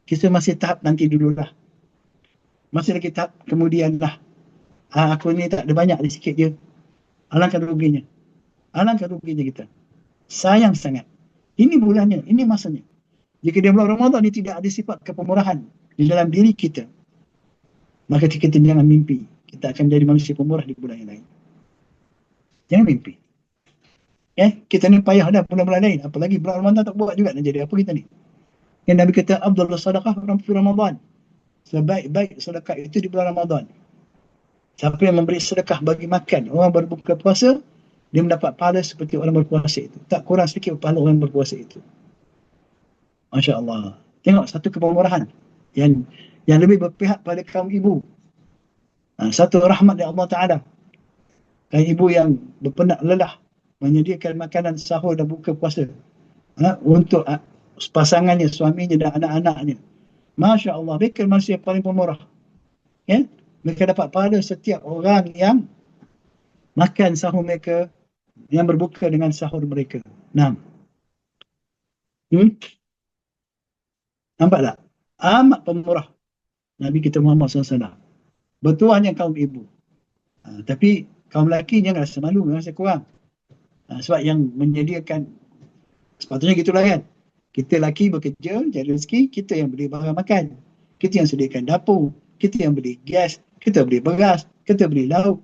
kita masih tahap nanti dululah. Masih lagi tahap kemudian lah. Aku ni tak ada banyak, ada sikit je. Alangkah ruginya. Alangkah ruginya kita. Sayang sangat. Ini bulannya, ini masanya. Jika di bulan Ramadan ni tidak ada sifat kepemurahan di dalam diri kita, maka kita jangan mimpi kita akan menjadi manusia pemurah di bulan yang lain. Jangan mimpi. Kita ni payah dah bulan-bulan lain. Apalagi bulan Ramadan tak buat juga nak jadi apa kita ni. Yang Nabi kata, Abdullah sadaqah fi Ramadan. Sebaik-baik sedekah itu di bulan Ramadan. Siapa yang memberi sedekah bagi makan orang berbuka puasa, dia mendapat pahala seperti orang berpuasa itu. Tak kurang sedikit pahala orang berpuasa itu. Masya Allah. Tengok satu kepemurahan yang lebih berpihak pada kaum ibu. Satu rahmat dari Allah Ta'ala. Kaum ibu yang berpenat lelah menyediakan makanan sahur dan buka puasa untuk pasangannya, suaminya dan anak-anaknya. Masya Allah, mereka manusia paling pemurah. Ya? Mereka dapat pahala setiap orang yang makan sahur mereka, yang berbuka dengan sahur mereka. Nah, nampak tak? Amat pemurah Nabi kita Muhammad SAW. Bertuahnya kaum ibu. Tapi kaum lelaki jangan rasa malu, jangan rasa kurang. Sebab yang menyediakan, sepatutnya gitulah kan. Kita lelaki bekerja, cari rezeki, kita yang beli barang makan. Kita yang sediakan dapur, kita yang beli gas, kita beli beras, kita beli lauk.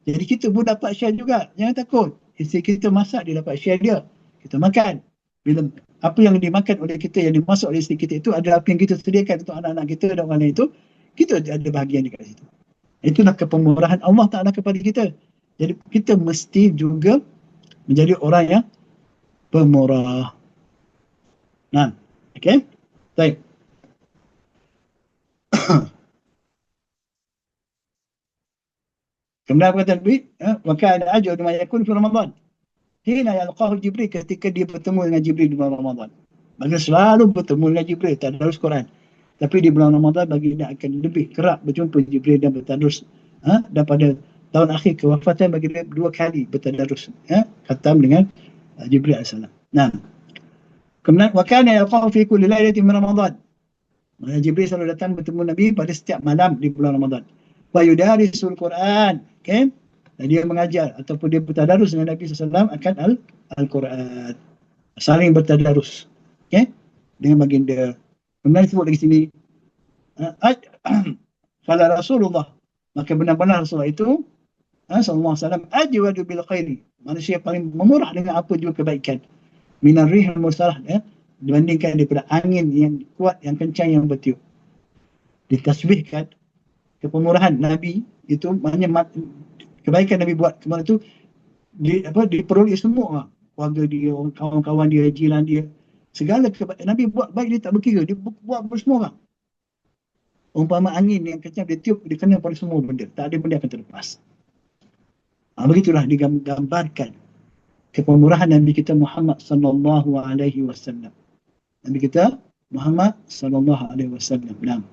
Jadi kita pun dapat share juga. Jangan takut. Isteri kita masak, dia dapat share dia. Kita makan. Bila apa yang dimakan oleh kita, yang dimasak oleh isteri kita itu adalah apa yang kita sediakan untuk anak-anak kita dan orang lain itu, kita ada bahagian dekat situ. Itulah kepemurahan Allah Ta'ala kepada kita. Jadi kita mesti juga menjadi orang yang pemurah. Nah, okey. Baik. Kemudian apa kata Nabi? Maka ada ajal ma yakun fi Ramadan. Hina yalqahu Jibril, ketika dia bertemu dengan Jibril di bulan Ramadan. Maka selalu bertemu dengan Jibril, tadarus Quran. Tapi di bulan Ramadan baginda akan lebih kerap berjumpa Jibril dan bertadarus. Dan pada tahun akhir kewafatan baginda 2 kali bertadarus. Khatam dengan Jibril AS. Nah, kemudian wa kana yalqahu fi kulli lailatin min Ramadan. Jibril selalu datang bertemu Nabi pada setiap malam di bulan Ramadan. Wa yudarisul Quran. Okay? Dan dia mengajar ataupun dia bertadarus dengan Nabi SAW akan Al-Quran. Saling bertadarus. Okay? Dengan baginda. Kemudian disebut lagi sini. Fala Rasulullah. Maka benar-benar Rasulullah itu sallallahu alaihi wasallam ajwadu bil khairi. Manusia paling memurah dengan apa juga kebaikan. Minar rihil mursalah. Dibandingkan daripada angin yang kuat, yang kencang, yang bertiup. Ditasbihkan kepemurahan Nabi itu, maknanya kebaikan Nabi buat kemarin tu diperoleh semua keluarga dia, kawan-kawan dia, jiran dia, segala kebaikan Nabi buat baik, dia tak berkira, dia buat pada semua orang. Umpama angin yang kencang dia tiup, dia kena pada semua benda, tak ada benda akan terlepas. Begitulah digambarkan kepemurahan Nabi kita Muhammad sallallahu alaihi wasallam. Nabi kita Muhammad sallallahu alaihi wasallam. Nah.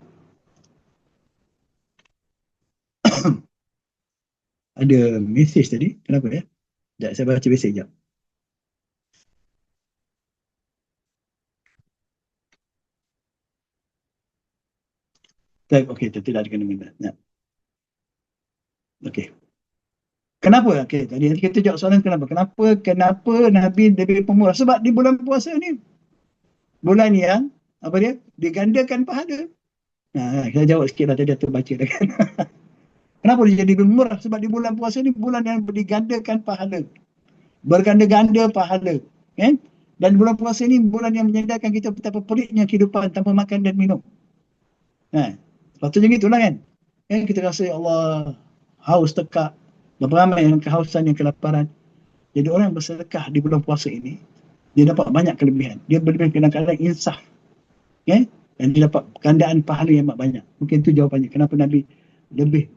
Ada mesej tadi. Kenapa ya? Sekejap, saya baca mesej sekejap. Okey, tidak ada kena-mena. Nah. Okey. Kenapa? Okey, tadi kita jawab soalan kenapa. Kenapa Nabi lebih pemurah? Sebab di bulan puasa ni, bulan yang apa dia? Digandakan pahala. Nah, saya jawab sikit lah tadi, terbaca dah kan. Kenapa dia jadi lebih murah? Sebab di bulan puasa ni bulan yang digandakan pahala. Berganda-ganda pahala. Kan? Dan bulan puasa ni bulan yang menyandarkan kita betapa peliknya kehidupan tanpa makan dan minum. Sepatutnya gitulah kan. Kita rasa ya Allah, haus tekak. Beramai yang kehausan, yang kelaparan. Jadi orang yang bersedekah di bulan puasa ini, dia dapat banyak kelebihan. Dia berlebih kadang-kadang insaf. Dan dia dapat gandaan pahala yang amat banyak. Mungkin itu jawapannya. Kenapa Nabi lebih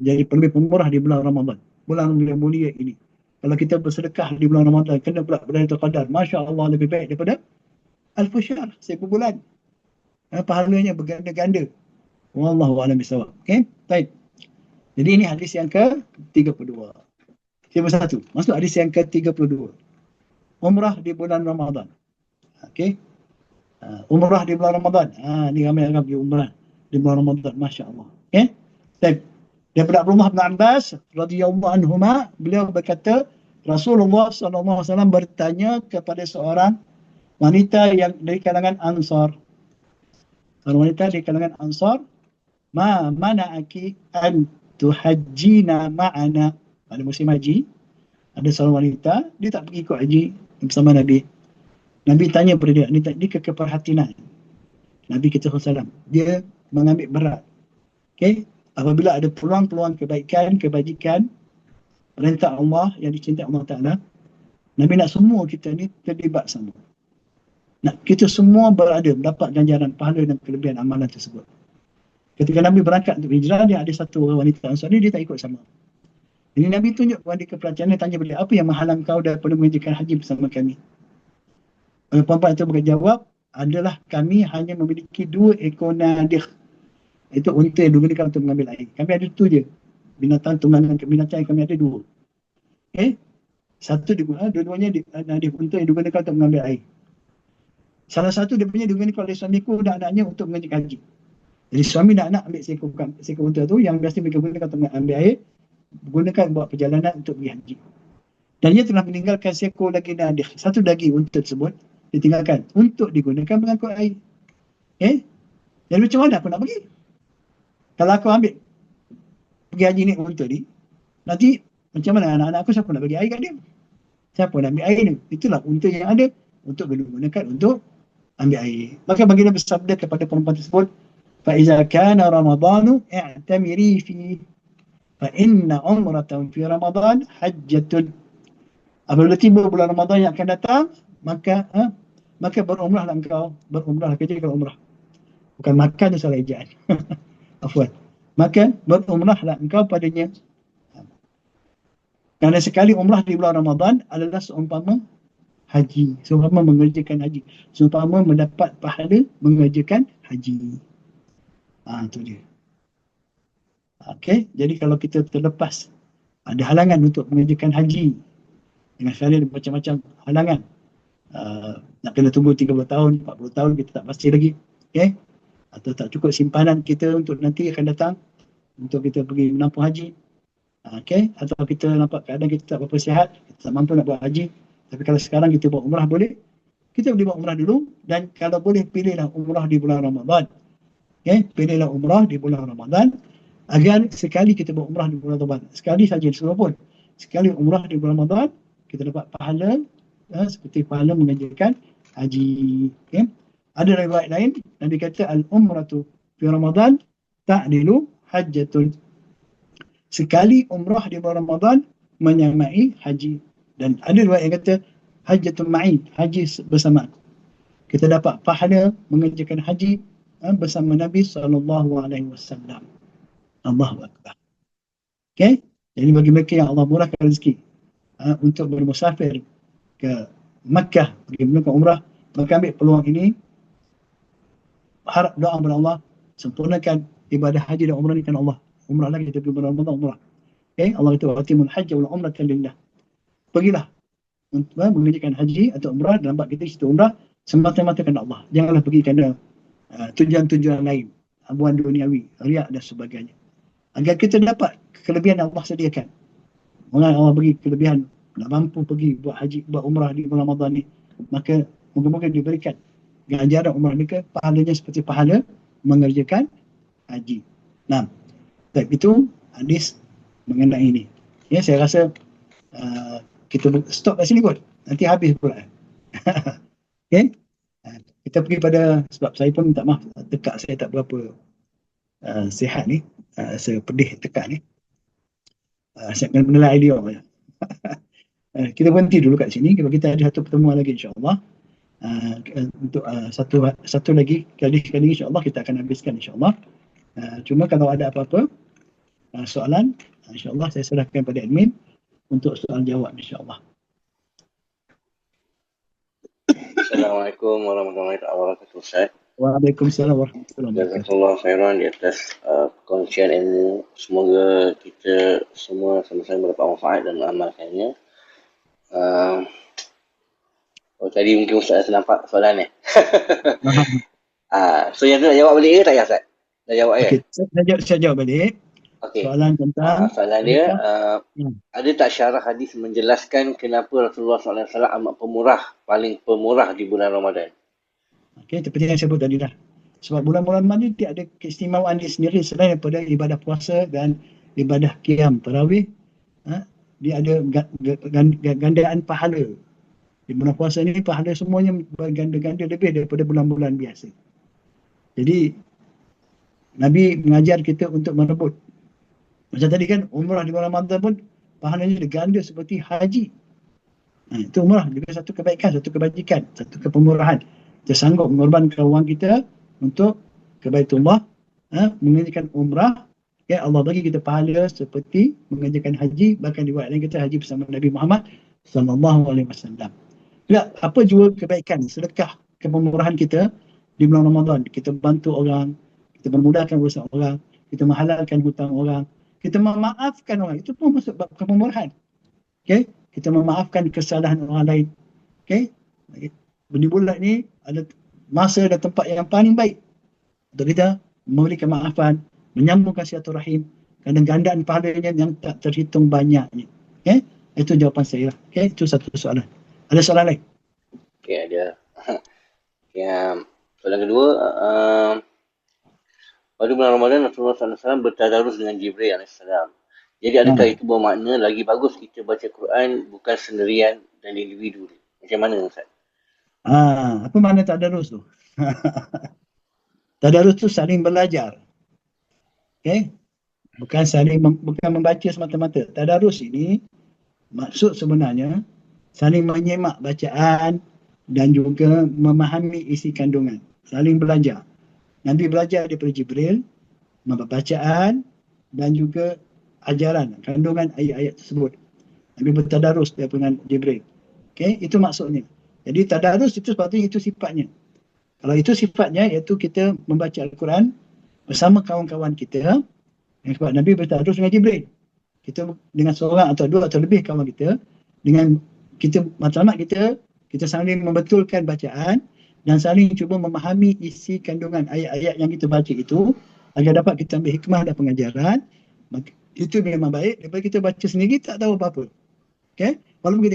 jadi lebih pemurah di bulan Ramadan, bulan yang mulia ini. Kalau kita bersedekah di bulan Ramadan, kena pula Lailatul Qadar, Masya Allah, lebih baik daripada Alf Syahr, 1000 bulan. Pahalanya berganda-ganda. Wallahu a'lam bishawab. Okey, baik. Jadi ini hadis yang ke-32. Nombor 1. Masuk hadis yang ke-32. Umrah di bulan Ramadan. Okey. Umrah di bulan Ramadan. Ni ramai orang pergi umrah di bulan Ramadan, Masya Allah. Okay? Baik. Daripada Abdullah bin Abbas radhiyallahu anhuma, beliau berkata, Rasulullah SAW bertanya kepada seorang wanita yang dari kalangan Ansar. Seorang wanita dari kalangan Ansar, ma mana'aki an tuhajjina ma'ana. Pada musim haji, ada seorang wanita, dia tak pergi ikut haji bersama Nabi. Nabi tanya kepada dia, ini keperhatian Nabi kita SAW. Dia mengambil berat. Okay? Apabila ada peluang-peluang kebaikan, kebajikan, perintah Allah yang dicintai Allah Ta'ala. Nabi nak semua kita ni terlibat sama. Nak kita semua berada, mendapat ganjaran, pahala dan kelebihan amalan tersebut. Ketika Nabi berangkat untuk hijrah, dia ada satu orang wanita Ansari, dia tak ikut sama. Jadi Nabi tunjuk kepada kepercayaan, dia tanya beliau, apa yang menghalang kau daripada mengerjakan haji bersama kami? Perempuan itu berjawab, adalah kami hanya memiliki 2 ekor nadir. Itu unta yang digunakan untuk mengambil air. Kami ada tu je. Binatang tunggangan, binatang yang kami ada 2. Okay? Satu digunakan, dua-duanya nadir unta yang digunakan untuk mengambil air. Salah satu dia punya digunakan oleh suamiku dan anaknya untuk mengerjakan haji. Jadi suami dan anak ambil seekor unta tu yang biasa mereka gunakan untuk mengambil air, gunakan buat perjalanan untuk pergi haji. Dan ia telah meninggalkan seekor lagi nadir. Satu lagi unta tersebut ditinggalkan untuk digunakan mengangkut air. Okay? Jadi macam mana aku nak pergi? Kalau aku ambil pergi haji ni unta ni, nanti macam mana anak-anak aku, siapa nak bagi air kat dia? Siapa nak ambil air ni? Itulah unta yang ada untuk digunakan untuk ambil air. Maka baginda bersabda kepada perempuan tersebut, فَإِذَا كَانَ رَمَضَانُ اعْتَمِرِي فِيهِ فَإِنَّ عُمْرَةً فِي رَمَضَانِ حَجَّةٌ. Apabila tiba bulan Ramadan yang akan datang, maka berumrahlah engkau, berumrahlah, kerja kalau umrah. Bukan makan tu salah ejaan. Afwan. Maka berumrahlah engkau padanya. Kerana sekali umrah di bulan Ramadan adalah seumpama haji, seumpama mengerjakan haji, seumpama mendapat pahala mengerjakan haji. Itu dia. Okey, jadi kalau kita terlepas, ada halangan untuk mengerjakan haji, dengan sekali macam-macam halangan. Nak kena tunggu 30 tahun, 40 tahun, kita tak pasti lagi. Okay? Atau tak cukup simpanan kita untuk nanti akan datang, untuk kita pergi menampung haji. Okay? Atau kita nampak keadaan kita tak berapa sihat, kita tak mampu nak buat haji. Tapi kalau sekarang kita buat umrah boleh, kita boleh buat umrah dulu. Dan kalau boleh, pilihlah umrah di bulan Ramadan. Okay? Pilihlah umrah di bulan Ramadan, agar sekali kita buat umrah di bulan Ramadan, sekali saja disuruh pun, sekali umrah di bulan Ramadan, kita dapat pahala seperti pahala mengerjakan haji. Okay? Ada riwayat lain yang dikata al-umratu fi Ramadan ta'dilu hajjatun. Sekali umrah di bulan Ramadan menyamai haji. Dan ada riwayat yang kata hajjatun ma'i, haji bersama. Kita dapat pahala mengerjakan haji bersama Nabi SAW. Allahu Akbar. Okay? Jadi bagi mereka yang Allah murahkan rezeki untuk bermusafir ke Makkah, pergi menunaikan umrah, maka ambil peluang ini, harap doa kepada Allah, sempurnakan ibadah haji dan umrah ni kan Allah. Umrah lagi kita pergi bulan Ramadan umrah. Okay? Allah kata watimul hajj wal umrata lillah. Pergilah untuk mengerjakan haji atau umrah, dalam bab kita cerita umrah semata-mata kerana Allah. Janganlah pergi kerana tujuan-tujuan lain, habuan duniawi, riak dan sebagainya. Agar kita dapat kelebihan yang Allah sediakan. Orang Allah bagi kelebihan, nak mampu pergi buat haji, buat umrah di bulan Ramadan ni, maka moga-moga diberikan ganjaran umrah mereka pahalanya seperti pahala mengerjakan haji. Nah, itu hadis mengenai ini. Ya, saya rasa kita stop kat sini kot. Nanti habis pula. Okay? Kita pergi pada, sebab saya pun minta maaf, tekak saya tak berapa sihat ni. Saya pedih tekak ni. Saya akan menilai dia. Kita berhenti dulu kat sini. Kalau kita ada satu pertemuan lagi insyaAllah. Untuk satu lagi kali insyaAllah kita akan habiskan insyaAllah. Cuma kalau ada apa-apa soalan, insyaAllah saya serahkan pada admin untuk soal jawab insyaAllah. Assalamualaikum warahmatullahi wabarakatuh, Ustaz. Waalaikumsalam warahmatullahi wabarakatuh. Jazakallah khairan di atas perkongsian ilmu. Semoga kita semua sama-sama mendapat manfaat dan mengamalkannya. Tadi mungkin Ustaz dah nampak soalan ni. So yang tu nak jawab balik ke tak ya, Ustaz? Dah jawab ya? Okay, saya jawab balik. Okay. Soalan tentang soalan dia, ada tak syarah hadis menjelaskan kenapa Rasulullah SAW amat paling pemurah di bulan Ramadan? Okey, seperti yang saya sebut tadi dah. Sebab bulan-bulan Ramadan dia ada keistimewaan dia sendiri selain daripada ibadah puasa dan ibadah qiyam tarawih. Dia ada gandaan pahala. Di bulan puasa ni pahala semuanya berganda-ganda lebih daripada bulan-bulan biasa. Jadi Nabi mengajar kita untuk merebut. Macam tadi kan, umrah di bulan Ramadan pun pahalanya diganda seperti haji. Itu umrah juga satu kebaikan, satu kebajikan, satu kepemurahan. Kita sanggup mengorbankan wang kita untuk ke Baitullah, mengerjakan umrah. Allah bagi kita pahala seperti mengerjakan haji, bahkan di lain kita haji bersama Nabi Muhammad SAW. Ya, apa jua kebaikan, sedekah, kepemurahan kita di bulan Ramadan. Kita bantu orang, kita memudahkan urusan orang, kita menghalalkan hutang orang, kita memaafkan orang. Itu pun masuk bab kepemurahan. Okay? Kita memaafkan kesalahan orang lain. Okay? Di bulan ni ada masa dan tempat yang paling baik untuk kita memberikan maafan, menyambungkan silaturahim, kadang gandaan pahalanya yang tak terhitung banyaknya. Okay? Itu jawapan saya. Okay? Itu satu soalan. Ada soalan lain? Okay, ada. Soalan kedua, pada bulan Ramadan Rasulullah SAW bertadarus dengan Jibril AS. Jadi adakah itu bermakna lagi bagus kita baca Quran bukan sendirian dan individu? Macam mana Ustaz? Apa makna tadarus tu? Tadarus tu saling belajar. Okay? Bukan membaca semata-mata. Tadarus ini maksud sebenarnya saling menyemak bacaan dan juga memahami isi kandungan. Saling belajar. Nabi belajar daripada Jibril, bacaan dan juga ajaran, kandungan ayat-ayat tersebut. Nabi bertadarus daripada Jibril. Okay? Itu maksudnya. Jadi tadarus itu sepatutnya itu sifatnya. Kalau itu sifatnya iaitu kita membaca Al-Quran bersama kawan-kawan kita. Sebab Nabi bertadarus dengan Jibril. Kita dengan seorang atau dua atau lebih kawan kita, dengan kita matlamat kita saling membetulkan bacaan dan saling cuba memahami isi kandungan ayat-ayat yang kita baca itu agar dapat kita ambil hikmah dan pengajaran. Itu memang baik daripada kita baca sendiri tak tahu apa-apa. Okay? Walaupun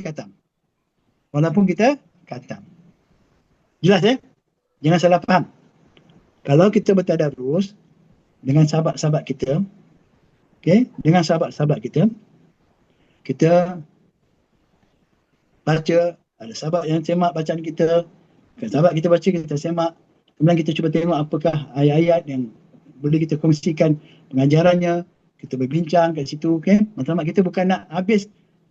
kita khatam. Jelas Jangan salah faham. Kalau kita bertadarus dengan sahabat-sahabat kita, dengan sahabat-sahabat kita baca, ada sahabat yang semak bacaan kita, sahabat kita baca, kita semak, kemudian kita cuba tengok apakah ayat-ayat yang boleh kita kongsikan pengajarannya, kita berbincang kat situ. Matlamat kita bukan nak habis,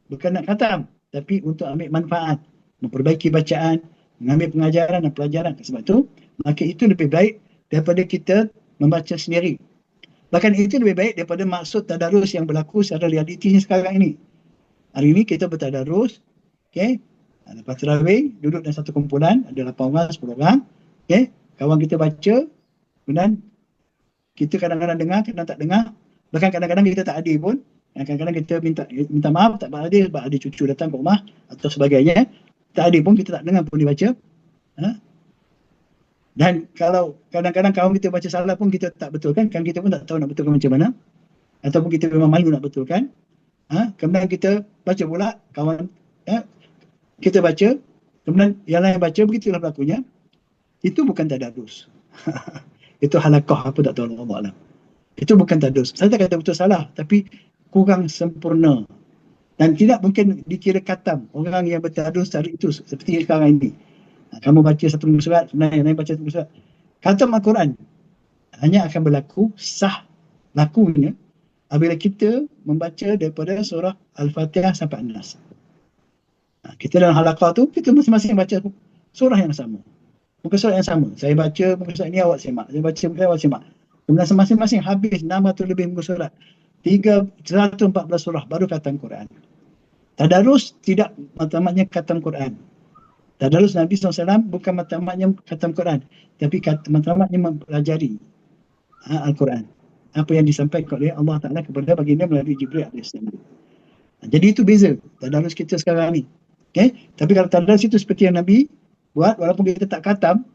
bukan nak khatam, tapi untuk ambil manfaat, memperbaiki bacaan, mengambil pengajaran dan pelajaran. Sebab itu, maka itu lebih baik daripada kita membaca sendiri. Bahkan itu lebih baik daripada maksud tadarus yang berlaku secara realitinya sekarang ini. Hari ini kita bertadarus, lepas tarawih, duduk dalam satu kumpulan, ada 8 orang, 10 orang, kawan kita baca, kemudian kita kadang-kadang dengar, kadang tak dengar, bahkan kadang-kadang kita tak hadir pun, kadang-kadang kita minta maaf, tak hadir sebab ada cucu datang ke rumah atau sebagainya, tak hadir pun, kita tak dengar pun dibaca. Dan kalau kadang-kadang kawan kita baca salah pun kita tak betulkan, kan kita pun tak tahu nak betulkan macam mana, ataupun kita memang malu nak betulkan. Kemudian kita baca pula, kawan kita baca, kemudian yang lain baca, begitulah berlakunya. Itu bukan tadarus. Itu halaqah, apa tak tahu Allah Alam. Itu bukan tadarus. Saya tak kata betul salah, tapi kurang sempurna. Dan tidak mungkin dikira khatam orang yang bertadarus hari itu seperti sekarang ini. Kamu baca satu muka surat, sebenarnya yang lain baca satu muka surat. Khatam Al-Quran hanya akan berlaku, sah lakunya apabila kita membaca daripada surah Al-Fatihah sampai An-Nas. Kita dalam halaqah tu, kita masing-masing baca surah yang sama. Muka surat yang sama. Saya baca muka surat ni, awak semak. Saya baca muka surat, awak semak. Kemudian masing-masing habis 600 lebih muka surat. 114 surah baru khatam Quran. Tadarus tidak matlamatnya khatam Quran. Tadarus Nabi SAW bukan matlamatnya khatam Quran, tapi matlamatnya mempelajari Al-Quran. Apa yang disampaikan oleh Allah Ta'ala kepada baginda melalui Jibril AS. Jadi itu beza tadarus kita sekarang ni. Tapi kalau tadarus itu seperti yang Nabi buat, walaupun kita tak khatam,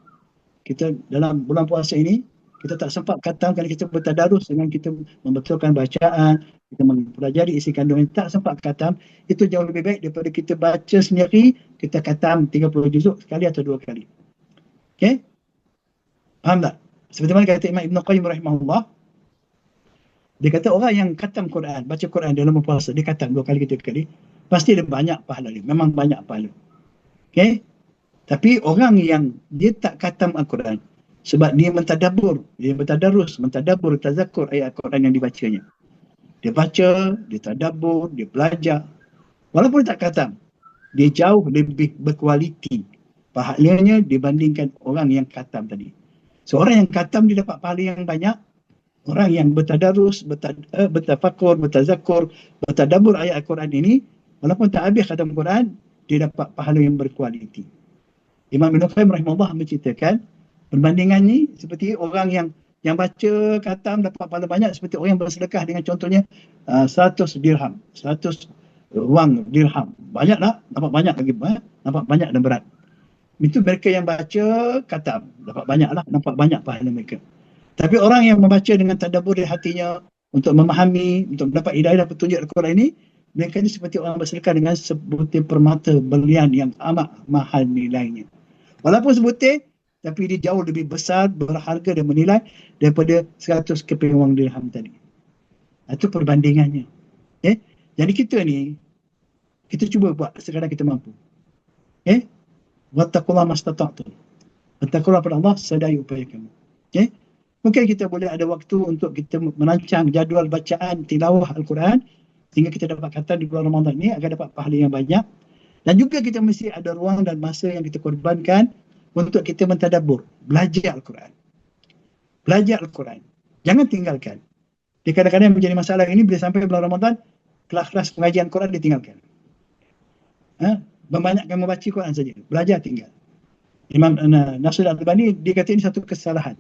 kita dalam bulan puasa ini, kita tak sempat khatam kerana kita bertadarus dengan kita membetulkan bacaan, kita mempelajari isi kandungan, tak sempat khatam, itu jauh lebih baik daripada kita baca sendiri, kita khatam 30 juzuk sekali atau 2 kali. Faham tak? Seperti mana kata Imam Ibn Qayyim rahimahullah, dia kata orang yang khatam Quran, baca Quran dalam puasa, dia khatam 2 kali, 3 kali, pasti dia banyak pahala dia, memang banyak pahala. Tapi orang yang dia tak khatam Al-Quran, sebab dia mentadabbur, dia bertadarus, mentadabbur, tazakur ayat Al-Quran yang dibacanya. Dia baca, dia tadabbur, dia belajar. Walaupun tak khatam, dia jauh lebih berkualiti pahalanya dibandingkan orang yang khatam tadi. Seorang yang khatam dia dapat pahala yang banyak. Orang yang bertadarus, bertafakur, bertazakur, bertadabbur ayat Al-Quran ini, walaupun tak habis khatam Quran, dia dapat pahala yang berkualiti. Imam Ibn Qayyim rahimahullah menceritakan perbandingan ni seperti orang yang baca khatam dapat pahala banyak, seperti orang yang bersedekah dengan contohnya 100 dirham, 100 wang dirham. Banyak tak? Dapat banyak lagi, nampak banyak dan berat. Itu mereka yang baca khatam, dapat banyak lah, nampak banyak pahala mereka. Tapi orang yang membaca dengan tadabbur di hatinya untuk memahami, untuk mendapat hidayah dan petunjuk Al-Quran ini, mereka ini seperti orang bersedekah dengan sebutir permata berlian yang amat mahal nilainya. Walaupun sebutir, tapi dia jauh lebih besar, berharga dan menilai daripada 100 keping wang dirham tadi. Itu perbandingannya. Okay? Jadi kita ni, kita cuba buat sekadar kita mampu. Okay? Wattaqullah mastata'tum. Wattaqullah pada Allah sedaya upaya kamu. Okay? Mungkin kita boleh ada waktu untuk kita merancang jadual bacaan tilawah Al-Quran sehingga kita dapat khatam di bulan Ramadan ini agar dapat pahala yang banyak. Dan juga kita mesti ada ruang dan masa yang kita korbankan untuk kita mentadabbur, belajar Al-Quran. Belajar Al-Quran. Jangan tinggalkan. Dia kadang-kadang menjadi masalah ini bila sampai bulan Ramadan, kelas-kelas pengajian Quran ditinggalkan. Membanyakkan membaca Quran saja. Belajar tinggal. Imam Nasir Al-Albani, dia kata ini satu kesalahan.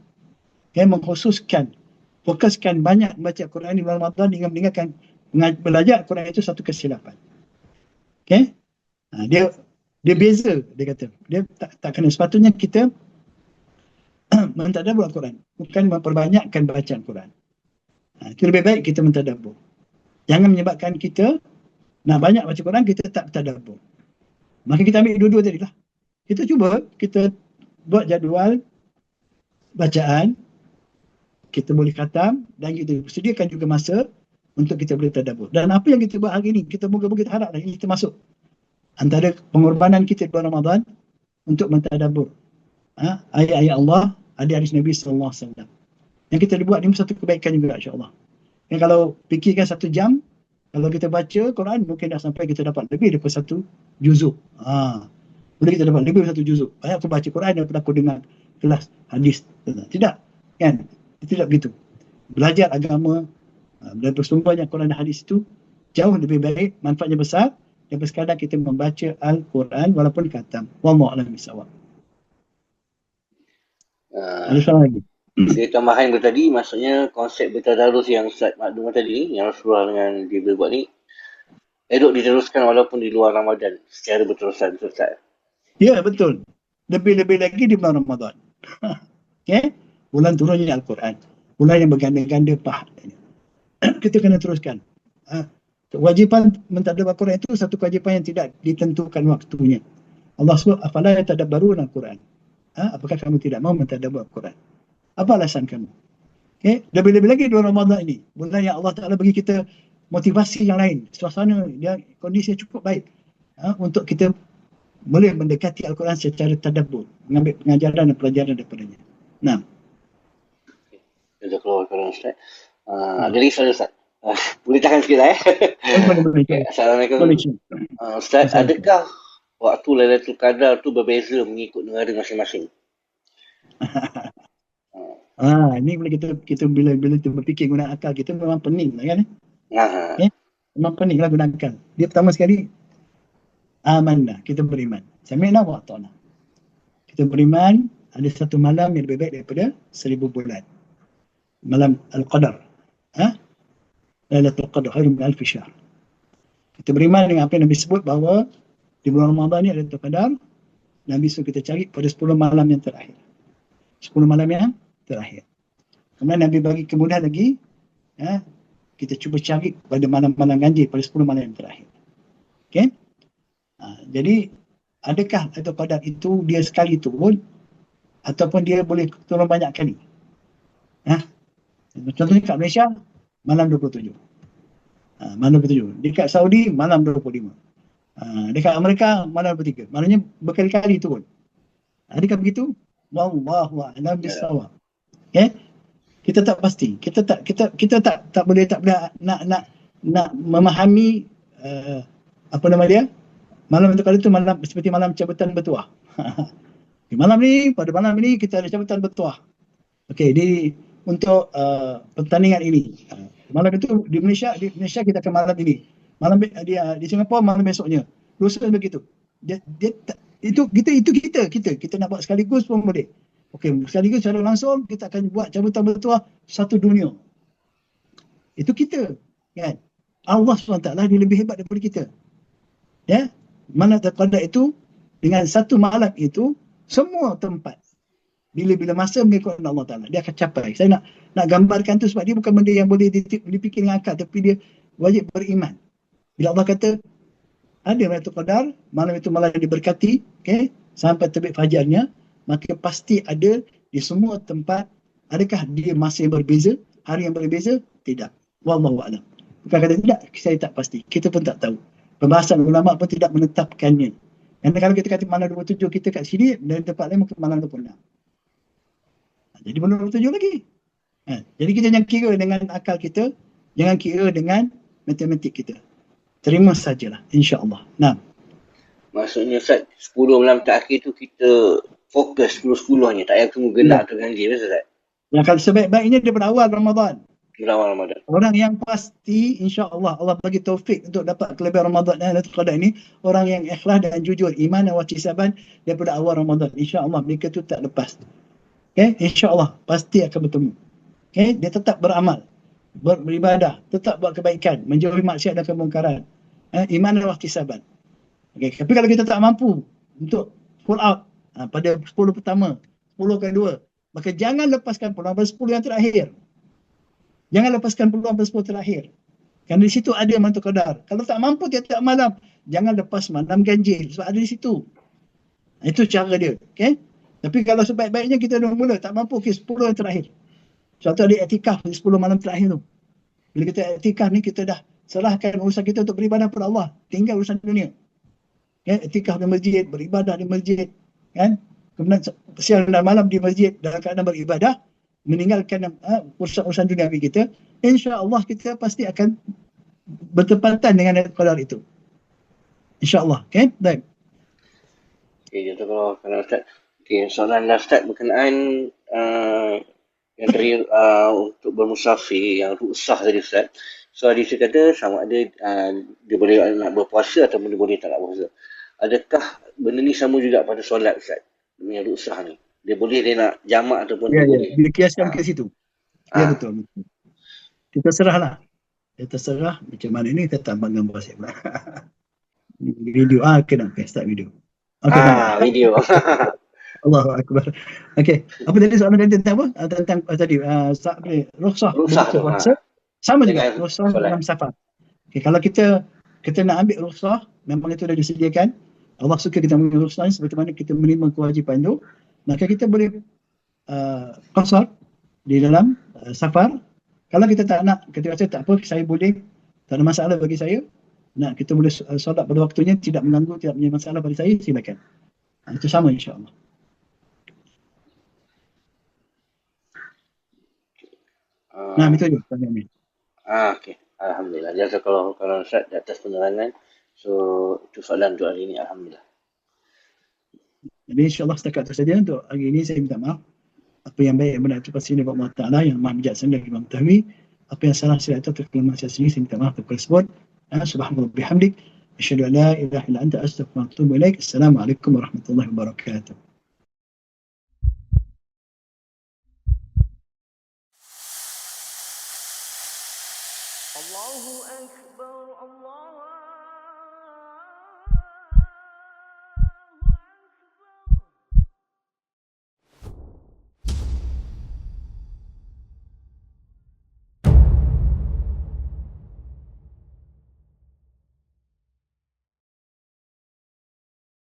Mengkhususkan, fokuskan banyak membaca Quran di bulan Ramadan dengan meninggalkan belajar Quran itu satu kesilapan. Okay? Dia beza, dia kata. Dia tak kena. Sepatutnya kita mentadabbur Al-Quran, bukan memperbanyakkan bacaan Quran. Itu lebih baik kita mentadabbur. Jangan menyebabkan kita nak banyak baca Quran, kita tak mentadabbur. Maka kita ambil dua-dua tadi lah. Kita cuba, kita buat jadual bacaan, kita boleh khatam dan kita sediakan juga masa untuk kita boleh tadabbur. Dan apa yang kita buat hari ini, kita moga-moga kita haraplah ini termasuk antara pengorbanan kita di bulan Ramadan untuk mentadabbur ayat-ayat Allah, hadis Nabi sallallahu alaihi wasallam. Yang kita buat ini satu kebaikan juga insya-Allah. Dan kalau fikirkan 1 jam, kalau kita baca Quran mungkin dah sampai kita dapat lebih daripada 1 juzuk. Boleh kita dapat lebih daripada 1 juzuk. Banyak aku baca Quran daripada aku dengar kelas hadis. Tidak, kan? Tidak begitu. Belajar agama dan bersumbernya Quran dan hadis itu jauh lebih baik, manfaatnya besar daripada sekadar kita membaca Al-Quran walaupun khatam. Wallahu a'lam bishawab. Ada soalan lagi? Dia tambahan tadi, maksudnya konsep bertadarus yang Ustaz maklum tadi, yang Rasulullah dengan Jibril buat ni, elok diteruskan walaupun di luar Ramadan secara berterusan, Ustaz. Ya, betul. Lebih-lebih lagi di bulan Ramadan. Okay? Bulan turunnya Al-Quran. Bulan yang berganda-ganda pahalanya. Kita kena teruskan. Kewajipan mentadabbur Al-Quran itu satu kewajipan yang tidak ditentukan waktunya. Allah SWT, afala yatadabbaruna Al-Quran. Apakah kamu tidak mau mentadabbur Al-Quran? Apa alasan kamu? Okay? Lebih-lebih lagi di bulan Ramadan ini. Bulan yang Allah Ta'ala bagi kita motivasi yang lain. Suasana, kondisi yang cukup baik. Untuk kita boleh mendekati Al-Quran secara tadabbur. Mengambil pengajaran dan pelajaran daripadanya. Nah. Jazakallah khairan Ustaz. Ada lagi soalan Ustaz? Boleh tahan sikit lah Boleh. Assalamualaikum. Ustaz, adakah waktu Lailatul Qadar tu berbeza mengikut negara masing-masing? Ini bila kita bila kita berfikir guna akal kita memang pening lah kan? Memang pening lah guna akal. Dia pertama sekali amanah, kita beriman. Sami'na wa ata'na. Kita beriman ada satu malam yang lebih baik daripada 1000 bulan. Malam Al-Qadar. Lailatul Qadar khairun min alfi syahr. Kita beriman dengan apa yang Nabi sebut bahawa di bulan Ramadan ni Lailatul Qadar. Nabi suruh kita cari pada 10 malam yang terakhir. 10 malam yang terakhir. Kemudian Nabi bagi kemudahan lagi, kita cuba cari pada malam-malam ganjil pada 10 malam yang terakhir. Okay? Jadi adakah Lailatul Qadar itu dia sekali turun ataupun dia boleh turun banyak kali? Contohnya kat Malaysia malam 27. Malam 27. Dekat Saudi malam 25. Dekat Amerika malam 23. Maknanya berkali-kali turun. Adakah begitu? Wallahu a'lam bishawab. Okay? Kita tak pasti. Kita tak boleh nak memahami apa nama dia? Malam itu kali itu malam seperti malam cabutan bertuah. Pada malam ini kita ada cabutan bertuah. Okey, untuk pertandingan ini. Malam itu di Malaysia kita akan malam ini. Malam di Singapura malam besoknya. Lusa begitu. Itu kita nak buat sekaligus pun boleh. Okey, sekaligus secara langsung kita akan buat cabutan bertuah satu dunia. Itu kita, kan? Allah SWT dia lebih hebat daripada kita. Ya, mana terkadar itu dengan satu malam itu semua tempat bila masa mengikut Allah Taala dia akan capai. Saya nak gambarkan tu sebab dia bukan benda yang boleh dipikir dengan akal, tapi dia wajib beriman. Bila Allah kata ada Lailatul Qadar, malam itu malam yang diberkati, okey, sampai terbit fajarnya, maka pasti ada di semua tempat. Adakah dia masa yang berbeza, hari yang berbeza? Tidak. Wallahu a'lam. Bukan kata tidak, saya tak pasti. Kita pun tak tahu. Pembahasan ulama pun tidak menetapkannya. Dan kalau kita kata malam 27 kita kat sini, dan tempat lain mungkin malam 26. Jadi belum 27 lagi. Jadi kita jangan kira dengan akal kita, jangan kira dengan matematik kita. Terima sajalah, insya-Allah. Nah. Maksudnya Ustaz, 10 malam terakhir tu kita fokus 10-10-nya, tak payah tunggu gelap atau ganjil, betul tak? Yang kalau sebaik-baiknya daripada awal Ramadan. Awal Ramadan. Orang yang pasti, insya-Allah Allah bagi taufik untuk dapat kelebihan Ramadan dan Lailatul Qadar ini, orang yang ikhlas dan jujur, iman dan wahtisaban daripada awal Ramadan. Insya-Allah mereka tu tak lepas. Okay, insya-Allah pasti akan bertemu. Okay, dia tetap beramal, beribadah, tetap buat kebaikan, menjauhi maksiat dan kemungkaran. Iman dan wahtisaban. Okay, tapi kalau kita tak mampu untuk full out pada 10 pertama, 10 kedua, maka jangan lepaskan peluang pada 10 yang terakhir. Jangan lepaskan peluang pada 10 terakhir. Kerana di situ ada Lailatul Qadar. Kalau tak mampu tiap-tiap malam, jangan lepas malam ganjil sebab ada di situ. Itu cara dia. Okay? Tapi kalau sebaik-baiknya kita dah mula tak mampu, okay, 10 yang terakhir. Suatu ada iktikaf di 10 malam terakhir tu. Bila kita iktikaf ni, kita dah serahkan urusan kita untuk beribadah kepada Allah. Tinggal urusan dunia. Ya, iktikaf di masjid, beribadah di masjid. Kan? Kemudian siang dan malam di masjid dalam keadaan beribadah, meninggalkan urusan-urusan duniawi kita. InsyaAllah kita pasti akan bertepatan dengan Lailatul Qadar itu. InsyaAllah. Okay? Baik. Okay, jadi kalau Ustaz. Okay, soalan last Ustaz berkenaan yang tadi untuk bermusafir, yang ruksah tadi Ustaz. So hadis kata sama ada dia boleh nak berpuasa ataupun dia boleh tak nak berpuasa. Adakah benda ni sama juga pada solat Ustaz? Yang ruksah ni. Dia boleh dia nak jamak ataupun dia boleh. Dia kiaskan ke situ. Ya betul. Kita serahlah. Kita serah macam mana ni kita tambah gambar saya pula. Video kena start video. Okay, video. Allahu Akbar. Okey, apa tadi soalan tentang apa? Tentang tadi rukhsah. Sama juga rukhsah dalam safar. Okey, kalau kita nak ambil rukhsah, memang itu dah disediakan. Allah suka kita ambil rukhsah seperti mana kita menerima kewajipan itu, maka kita boleh qasar di dalam safar. Kalau kita tak nak, kita rasa tak apa, saya boleh, tak ada masalah bagi saya. Nak kita boleh solat pada waktunya, tidak mengganggu, tidak punya masalah bagi saya, silakan. Itu sama insya-Allah. Itu je pertanyaan ni. Okey. Alhamdulillah. Jazakallahu khairan Ustaz di atas penerangan. So, itu soalan untuk hari ini. Alhamdulillah. Jadi insya-Allah setakat itu saja untuk hari ini. Saya minta maaf. Apa yang baik yang benar itu pasti dari Allah Ta'ala yang maha bijaksana lagi maha mengetahui. Apa yang salah silap itu terkelemahan saya sendiri. Saya minta maaf untuk tersebut. Subhanallah bihamdik. Asyhadu an la ilaha illa anta astaghfiruka wa atubu ilaik. Assalamualaikum warahmatullahi wabarakatuh. Allahu Akbar.